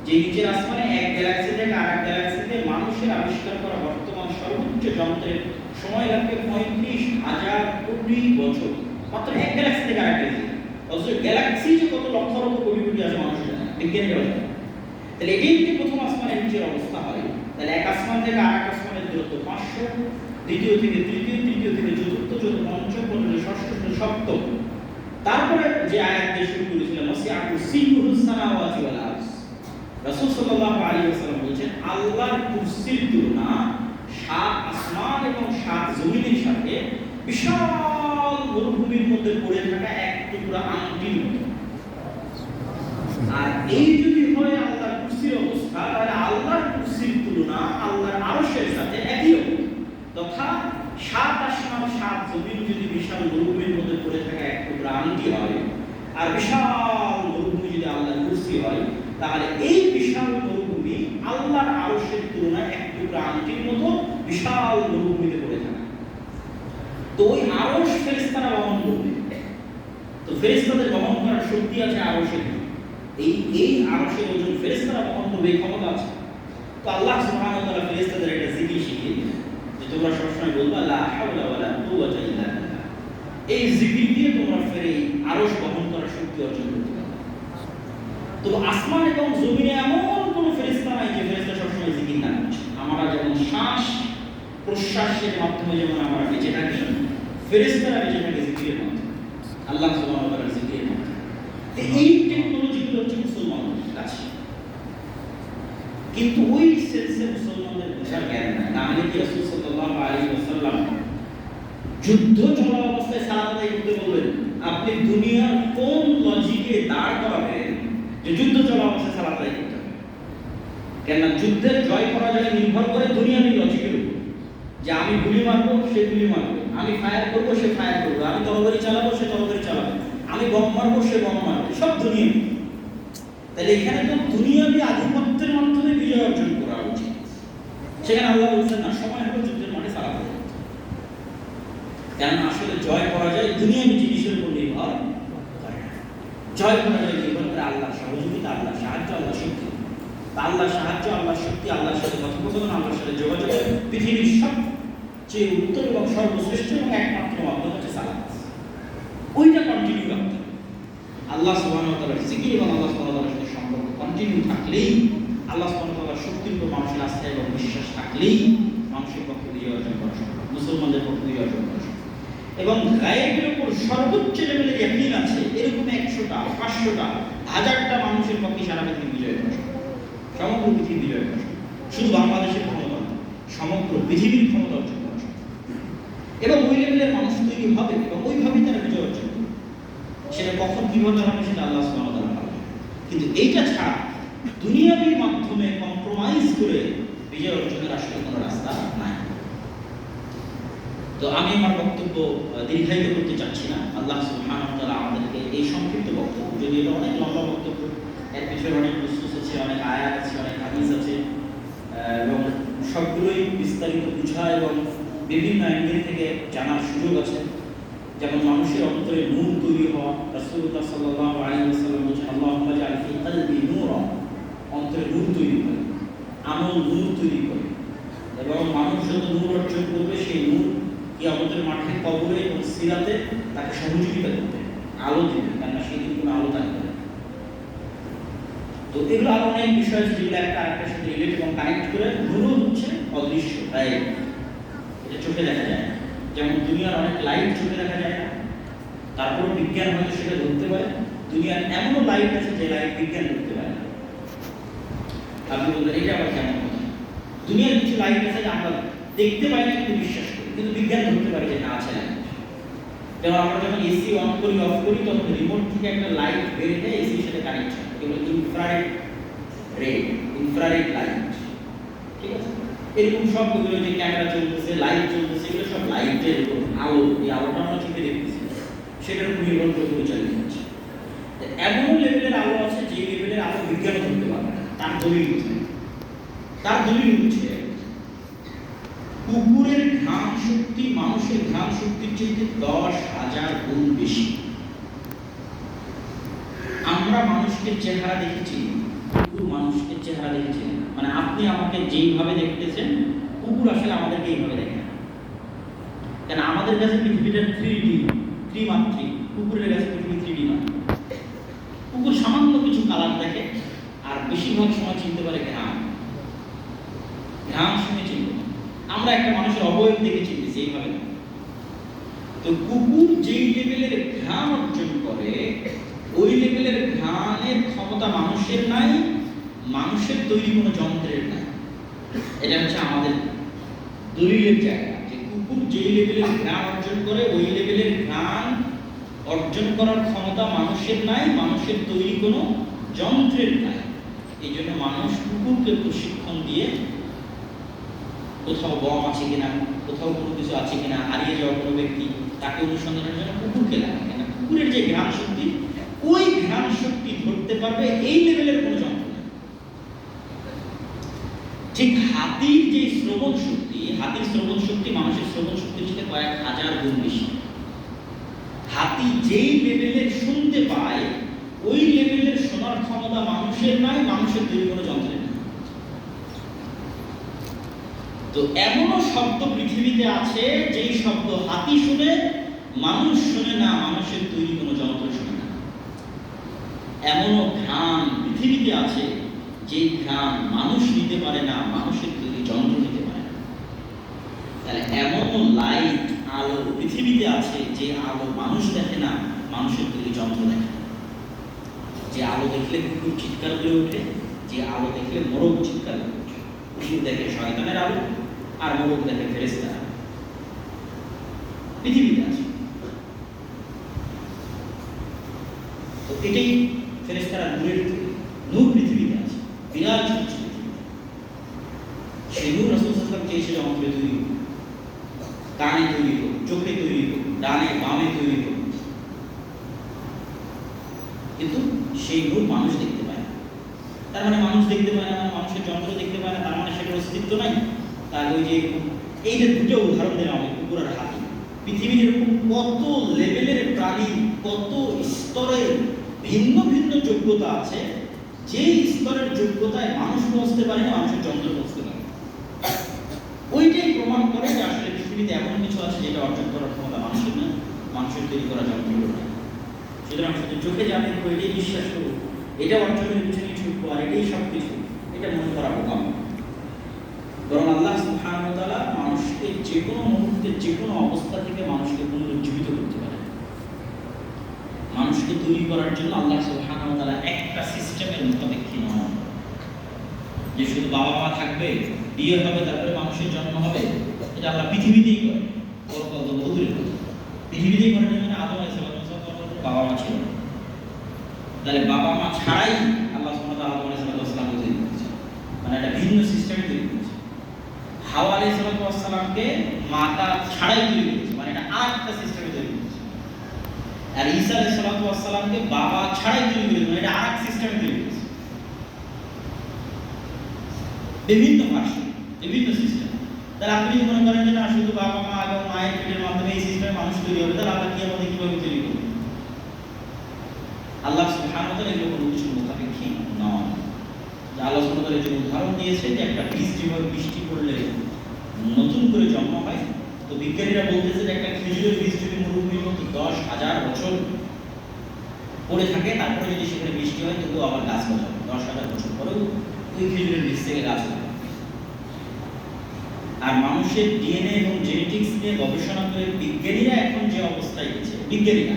যে নিচের আসমানে এক গ্যালাক্সি থেকে আরেক গ্যালাক্সিতে মানুষের আবিষ্কার করা বর্তমান সর্বোচ্চ যন্ত্রের সময় লাগবে ৩৫,০০০ কোটি বছর, মাত্র এক গ্যালাক্সি থেকে আরেক গ্যালাক্সি। অথচ গ্যালাক্সি যে কত লক্ষ লক্ষ কোটি কোটি আছে মানুষ জানে না, বিজ্ঞানীরা জানে। তাহলে এটাই যদি প্রথম আসমানের নিচের অবস্থা হয়, তাহলে এক আসমান থেকে আরেক আসমানের দূরত্ব ৫০০, দ্বিতীয় থেকে তৃতীয়, তৃতীয় থেকে চতুর্থ, চতুর্থ পঞ্চম, পঞ্চম ষষ্ঠ, সপ্তম। তারপরে যে আয়াত দিয়ে শুরু করেছিলাম, ওয়াসিআ কুরসিয়্যুহুস সামাওয়াতি ওয়াল আরদ। রাসূল সাল্লাল্লাহু আলাইহি ওয়াসাল্লাম বলেছেন আল্লাহর কুরসির তুলনা ৭ আসমান এবং ৭ জমিনের সাথে বিশাল মরুভূমির মধ্যে পড়ে থাকা এক টুকরা আংটির মতো। আর এই যদি হয় আল্লাহর কুরসির অবস্থা, তাহলে আল্লাহর কুরসির তুলনা আল্লাহর আরশের সাথে একই রকম। তথা ৭ আসমান ৭ জমিন যদি বিশাল মরুভূমির মধ্যে পড়ে থাকা এক টুকরা আংটি হয়, আর বিশাল মরুভূমি যদি আল্লাহর কুরসি হয়, তাহলে এই বিশাল মরুভূমি আল্লাহর আরশের তুলনায় এক টুকরা আংটির মতো বিশাল মরুভূমিতে পড়ে থাকে। তো ওই আরশ ফেরেশতারা বহন করবে। তো ফেরেশতাদের বহন করার শক্তি আছে আরশের। এই আরশের ওজন ফেরেশতারা বহন করবে, এই ক্ষমতা আছে। তো আল্লাহ সুবহানাহু ওয়া তাআলা ফেরেশতাদের একটা জিকির শিখিয়ে দিলেন যে তোমরা সবসময় বলবা লা হাওলা ওয়ালা কুওয়াতা ইল্লা বিল্লাহ। এই জিকির দিয়ে তোমরা ফেরে আরশ বহন করার শক্তি অর্জন করতে পারবে। তো আসমান এবং জমিনে এমন কোনো ফেরেশতা নাই যে ফেরেশতা সবসময় জিকির না করছে। আমরা যেমন শ্বাস প্রশ্বাসের মাধ্যমে যেমন আমরা বেঁচে থাকি, ফেরেশতারা বেঁচে থাকে জিকিরের মাধ্যমে, আল্লাহ সুবহানাহু ওয়া তাআলার জিকিরের মাধ্যমে। এই টেকনোলজিগুলো হচ্ছে মুসলমানদের কাছে, কিন্তু ওই সেন্সে মুসলমানদের বোঝার জ্ঞান নাই। না হলে কি রাসূল সাল্লাল্লাহু আলাইহি ওয়াসাল্লাম যুদ্ধ চলা অবস্থায় সালাত আদায় করতে বলবেন? আপনি দুনিয়ার কোন লজিকে দাঁড় করাবেন যে যুদ্ধ চলা অবস্থায় সালাত আদায় করতে হবে? কেন যুদ্ধের জয় পরাজয় নির্ভর করে দুনিয়ার লজিকের উপর, যে আমি গুলি মারবো সে গুলি মারবে, আমি ফায়ার করবো সে ফায়ার করবে, আমি তরবারি চালাবো সে তরবারি চালাবে, আমি বম মারবো সে বম মারবে, সব দুনিয়া। তাহলে এখানে তো দুনিয়াবি আধিপত্যের মাধ্যমে বিজয় অর্জন করা উচিত। সেখানে আল্লাহ বলছেন না, সময় হলো যুদ্ধের মাঠে সালাত আদায় করতে। কেন আসলে জয় পরাজয় দুনিয়াবি জিনিসের উপর নির্ভর করে না। জয় পরাজয় নির্ভর করে আল্লাহর সহযোগিতা, আল্লাহর সাহায্য, আল্লাহর শক্তি। আল্লাহর সাহায্য, আল্লাহর শক্তি, আল্লাহর সাথে কথোপকথন, আল্লাহর সাথে যোগাযোগ পৃথিবীর সবচেয়ে উত্তম এবং সর্বশ্রেষ্ঠ এবং একমাত্র মাধ্যম হচ্ছে সালাত। ওইটা কন্টিনিউ রাখতে হবে। আল্লাহ সুবহানাহু ওয়া তাআলার জিকির এবং আল্লাহ সুবহানাহু ওয়া তাআলার সাথে সম্পর্ক কন্টিনিউ থাকলেই, আল্লাহ সুবহানাহু ওয়া তাআলার শক্তির উপর মানুষের আস্থা এবং বিশ্বাস থাকলেই মানুষের পক্ষে বিজয় অর্জন করা সম্ভব, মুসলমানদের পক্ষে বিজয় অর্জন করা সম্ভব। এবং গায়েবের উপর সর্বোচ্চ লেভেলের ইয়াকিন আছে এরকম 100টা, 500টা, 1000টা মানুষের পক্ষে সারা পৃথিবী বিজয় করা সম্ভব, সমগ্র পৃথিবী বিজয় করা সম্ভব। শুধু বাংলাদেশের ক্ষমতা নয়, সমগ্র পৃথিবীর ক্ষমতা অর্জন করা সম্ভব। এবং ওই লেভেলের মানুষ তৈরি হবে এবং ওইভাবেই তারা বিজয় অর্জন করবে। সেটা কখন কিভাবে হবে সেটা আল্লাহ সুবহানাহু ওয়া তাআলা ভালো। কিন্তু এইটা ছাড়া দুনিয়াবীর মাধ্যমে কম্প্রোমাইজ করে বিজয় অর্জনের আসলে কোনো রাস্তা নাই। তো আমি আমার বক্তব্য দীর্ঘায়িত করতে চাচ্ছি না। আল্লাহ সুবহানাহু ওয়া তাআলা আমাদেরকে এই সংক্ষিপ্ত বক্তব্য, যদি এটা অনেক লম্বা বক্তব্য, এর পিছনে অনেক নুসুস আছে, অনেক আয়াত আছে, অনেক হাদিস আছে, এবং সবগুলোই বিস্তারিত বুঝা এবং বিভিন্ন অ্যাঙ্গেল থেকে জানার সুযোগ আছে। যেমন মানুষের অন্তরে নূর তৈরি হওয়া, রাসূলুল্লাহ সাল্লাল্লাহু আলাইহি ওয়াসাল্লাম বলেছেন আল্লাহুম্মা জাআল ফি কলবি নূরা, অন্তরে নূর তৈরি করে, আমল নূর তৈরি করে। এবং মানুষ যত নূর অর্জন করবে সেই নূর কিয়ামতের মাঠে, কবরে এবং সিরাতে তাকে সহযোগিতা করবে, আলো দিবে, কেননা সেদিন কোনো আলো থাকবে না। তো এগুলো আরো অনেক বিষয় আছে যেগুলো একটা আরেকটার সাথে রিলেট এবং কানেক্ট করে। নূরও হচ্ছে অদৃশ্য, তাই এটা চোখে দেখা যায় না। যেমন দুনিয়ার অনেক লাইট চোখে দেখা যায় না, তারপরও বিজ্ঞান হয়তো সেটা ধরতে পারে। দুনিয়ার এমনও লাইট আছে যে লাইট বিজ্ঞান ধরতে পারে না। আপনি বলবেন এটা আবার কেমন কথা? দুনিয়ার কিছু লাইট আছে যে আমরা দেখতে পাই না কিন্তু বিশ্বাস করি, কিন্তু বিজ্ঞান ধরতে পারে যে না আছে লাইট। যেমন আমরা যখন এসি অন করি অফ করি তখন রিমোট থেকে একটা লাইট বের হয়ে এসির সাথে কানেক্ট হয়, এগুলো ইনফ্রারেড রে, ইনফ্রারেড লাইট। ঠিক আছে, এরকম সবগুলো যে ক্যামেরা চলতেছে, লাইট চলতেছে, এগুলো সব লাইটের উপর আলো, এই আলোটা আমরা চোখে দেখতেছি, সেটার উপর নির্ভর করে পরিচালিত হচ্ছে। এমন লেভেলের আলো আছে যে লেভেলের আলো বিজ্ঞানও ধরতে পারবে না। তার দলিল হচ্ছে, কুকুরের ঘ্রাণ শক্তি মানুষের ঘ্রাণ শক্তির চেয়ে 10,000 গুণ বেশি। আমরা মানুষকে চেহারা দেখেছি, কুকুর মানুষকে চেহারা দেখেছে। মানে আপনি আমাকে যেইভাবে দেখতেছেন, কুকুর আসলে আমাদেরকে এইভাবে দেখে না। কেন আমাদের কাছে পৃথিবীটা 3D, ত্রিমাত্রিক। কুকুরের কাছে পৃথিবী 3D নয়। কুকুর সামান্য কিছু কালার দেখে আর বেশিরভাগ সময় চিনতে পারে ঘ্রাণ, ঘ্রাণ শুনে চিনতে। আমরা একটা মানুষের অবয়ব দেখে চিনতেছি, এইভাবে না। তো কুকুর যেই লেভেলের ঘ্রাণ অর্জন করে, ওই লেভেলের ঘ্রাণের ক্ষমতা মানুষের নাই, মানুষের তৈরি কোনো যন্ত্রের নাই। এটা হচ্ছে আমাদের দলিলের জায়গা, যে কুকুর যেই লেভেলের ঘ্রাণ অর্জন করে, ওই লেভেলের ঘ্রাণ অর্জন করার ক্ষমতা মানুষের নাই, মানুষের তৈরি কোনো যন্ত্রের নাই। এই জন্য মানুষ কুকুরকে প্রশিক্ষণ দিয়ে কোথাও বম আছে কিনা, কোথাও কোনো কিছু আছে কিনা, হারিয়ে যাওয়া কোনো ব্যক্তি, তাকে অনুসন্ধানের জন্য কুকুরকে লাগে। কেন কুকুরের যে ঘ্রাণ শক্তি, ওই ঘ্রাণ শক্তি ধরতে পারবে এই লেভেলের কোনো যন্ত্র নেই। ঠিক হাতির যে শ্রবণ শক্তি, হাতির শ্রবণ শক্তি মানুষের শ্রবণ শক্তির চেয়ে কয়েক হাজার গুণ বেশি। হাতি যেই লেভেলের শুনতে পায়, ওই লেভেলের শোনার ক্ষমতা মানুষের নাই, মানুষের তৈরি কোনো যন্ত্রের নাই। তো এমনও শব্দ পৃথিবীতে আছে যেই শব্দ হাতি শুনে, মানুষ শুনে না, মানুষের তৈরি কোনো যন্ত্র শুনে না। এমনও ঘ্রাণ পৃথিবীতে আছে যে ঘ্রাণ মানুষ নিতে পারে না, মানুষের তৈরি যন্ত্র নিতে পারে না। তাহলে এমনও লাইট, আলো পৃথিবীতে আছে যে আলো মানুষ দেখে না, মানুষের তৈরি যন্ত্র দেখে না। যে আলো দেখলে কুকুর চিৎকার করে ওঠে, যে আলো দেখলে মোরগ চিৎকার করে ওঠে। কুকুর দেখে শয়তানের আলো, আর মোরগ দেখে ফেরেশতার আলো। পৃথিবীতে আছে। তো এটাই ফেরেশতারা নূরের তৈরি। নূর পৃথিবীতে আছে, বিরাজ হচ্ছে পৃথিবীতে। সেই নূর রাসূল সাল্লাল্লাহু আলাইহি ওয়াসাল্লাম চেয়েছিল অন্তরে তৈরি হোক, কানে তৈরি হোক, চোখে তৈরি হোক, ডানে বামে তৈরি হোক। কিন্তু সেই নূর মানুষ দেখতে পায় না। তার মানে মানুষ দেখতে পায় না, মানুষের যন্ত্র দেখতে পায় না, তার মানে সেটার অস্তিত্ব নাই। তাহলে ওই যে এই যে দুটো উদাহরণ দিলাম আমি, কুকুর আর হাতি, পৃথিবীর এরকম কত লেভেলের প্রাণী, কত স্তরের ভিন্ন ভিন্ন যোগ্যতা আছে, যেই স্তরের যোগ্যতায় মানুষ পৌঁছতে পারে না, মানুষের যন্ত্র পৌঁছতে পারে। ওইটাই প্রমাণ করে যে আসলে পৃথিবীতে এমন কিছু আছে যেটা অর্জন করার ক্ষমতা মানুষের না, মানুষের তৈরি করা যন্ত্র না। সুতরাং শুধু চোখে যা দেখবো এটাই বিশ্বাস করবো, এটা অর্জনের পিছনে ছুটবো আর এটাই সব কিছু, এটা মনে করা বোকাম। বরং আল্লাহ সুবহানাহু ওয়া তাআলা মানুষকে যে কোনো মুহূর্তে যে কোনো অবস্থা থেকে মানুষকে পুনরুজ্জীবিত করতে পারে। মানুষকে তৈরি করার জন্য আল্লাহ সুবহানাহু ওয়া তাআলা একটা সিস্টেমের মুখাপেক্ষী নন যে শুধু বাবা মা থাকবে, বিয়ে হবে, তারপরে মানুষের জন্ম হবে। এটা আল্লাহ পৃথিবীতেই করে। ওর কত বহুদূরের কথা। পৃথিবীতেই করার জন্য আদম আলাইহিস সালাম বাবা মা ছিল, তাহলে বাবা মা ছাড়াই আল্লাহ সুবহানাহু ওয়া তাআলা আদম আলাইহিস সালামকে তৈরি করেছেন, মানে একটা ভিন্ন সিস্টেমে তৈরি করেছেন। হাওয়া আলাইহিস সালামকে মাতা ছাড়াই তৈরি করেছে, মানে এটা আরেকটা সিস্টেমে তৈরি করেছে। আর ঈসা আলাইহিস সালামকে বাবা ছাড়াই তৈরি করেছে, মানে এটা আরেক সিস্টেমে তৈরি করেছে। বিভিন্ন ভাষা, বিভিন্ন সিস্টেম। তাহলে আপনি যদি মনে করেন যে না শুধু বাবা মা এবং মায়ের পেটের মাধ্যমে এই সিস্টেমে মানুষ তৈরি হবে, তাহলে আল্লাহ কিয়ামতে কিভাবে তৈরি করবেন? আল্লাহ সুবহানাহু ওয়া তাআলা এগুলো কোনো কিছুর মুখাপেক্ষী নন। আল্লাহ সুবহানাহু ওয়া তাআলা যে উদাহরণ দিয়েছে যে একটা বীজ যেভাবে বৃষ্টি পড়লে নতুন করে জন্ম হয়, তো বিজ্ঞানীরা বলতেছে যে একটা খেজুরের বীজ যদি মরুভূমির মতো 10,000 বছর পড়ে থাকে, তারপরে যদি সেখানে বৃষ্টি হয় তবুও আবার গাছ গজাবে। 10,000 বছর পরেও ওই খেজুরের বীজ থেকে গাছ হবে। আর মানুষের ডিএনএ এবং জেনেটিক্স নিয়ে গবেষণা করে বিজ্ঞানীরা এখন যে অবস্থায় গেছে, বিজ্ঞানীরা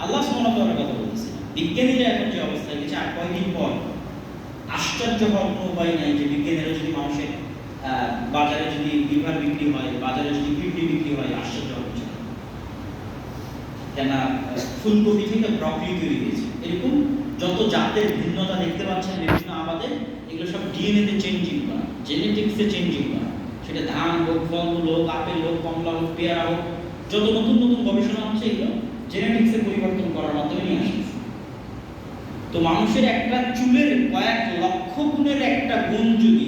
আল্লাহ সুবহানাহু ওয়া তাআলার কথা বলতেছে, বিজ্ঞানীরা এখন যে অবস্থায় গেছে, আর কয়েকদিন পর আশ্চর্য হওয়ার কোনো উপায় নাই যে বিজ্ঞানীরা যদি মানুষের বাজারে যদি লিভার বিক্রি হয়, বাজারে যদি কিডনি বিক্রি হয়, আশ্চর্য হচ্ছে কেন ফুলকপি থেকে ব্রকলি তৈরি হয়েছে। এরকম যত জাতের ভিন্নতা দেখতে পাচ্ছেন বিভিন্ন আমাদের, এগুলো সব ডিএনএ তে চেঞ্জিং করা, জেনেটিক্সে চেঞ্জিং করা। সেটা ধান হোক, ফলমূল হোক, আপেল হোক, কমলা হোক, পেয়ারা হোক, যত নতুন নতুন গবেষণা হচ্ছে এগুলো জেনেটিক্সে পরিবর্তন করার মাধ্যমে নিয়ে আসছে। তো মানুষের একটা চুলের কয়েক লক্ষ গুণের একটা গুণ যদি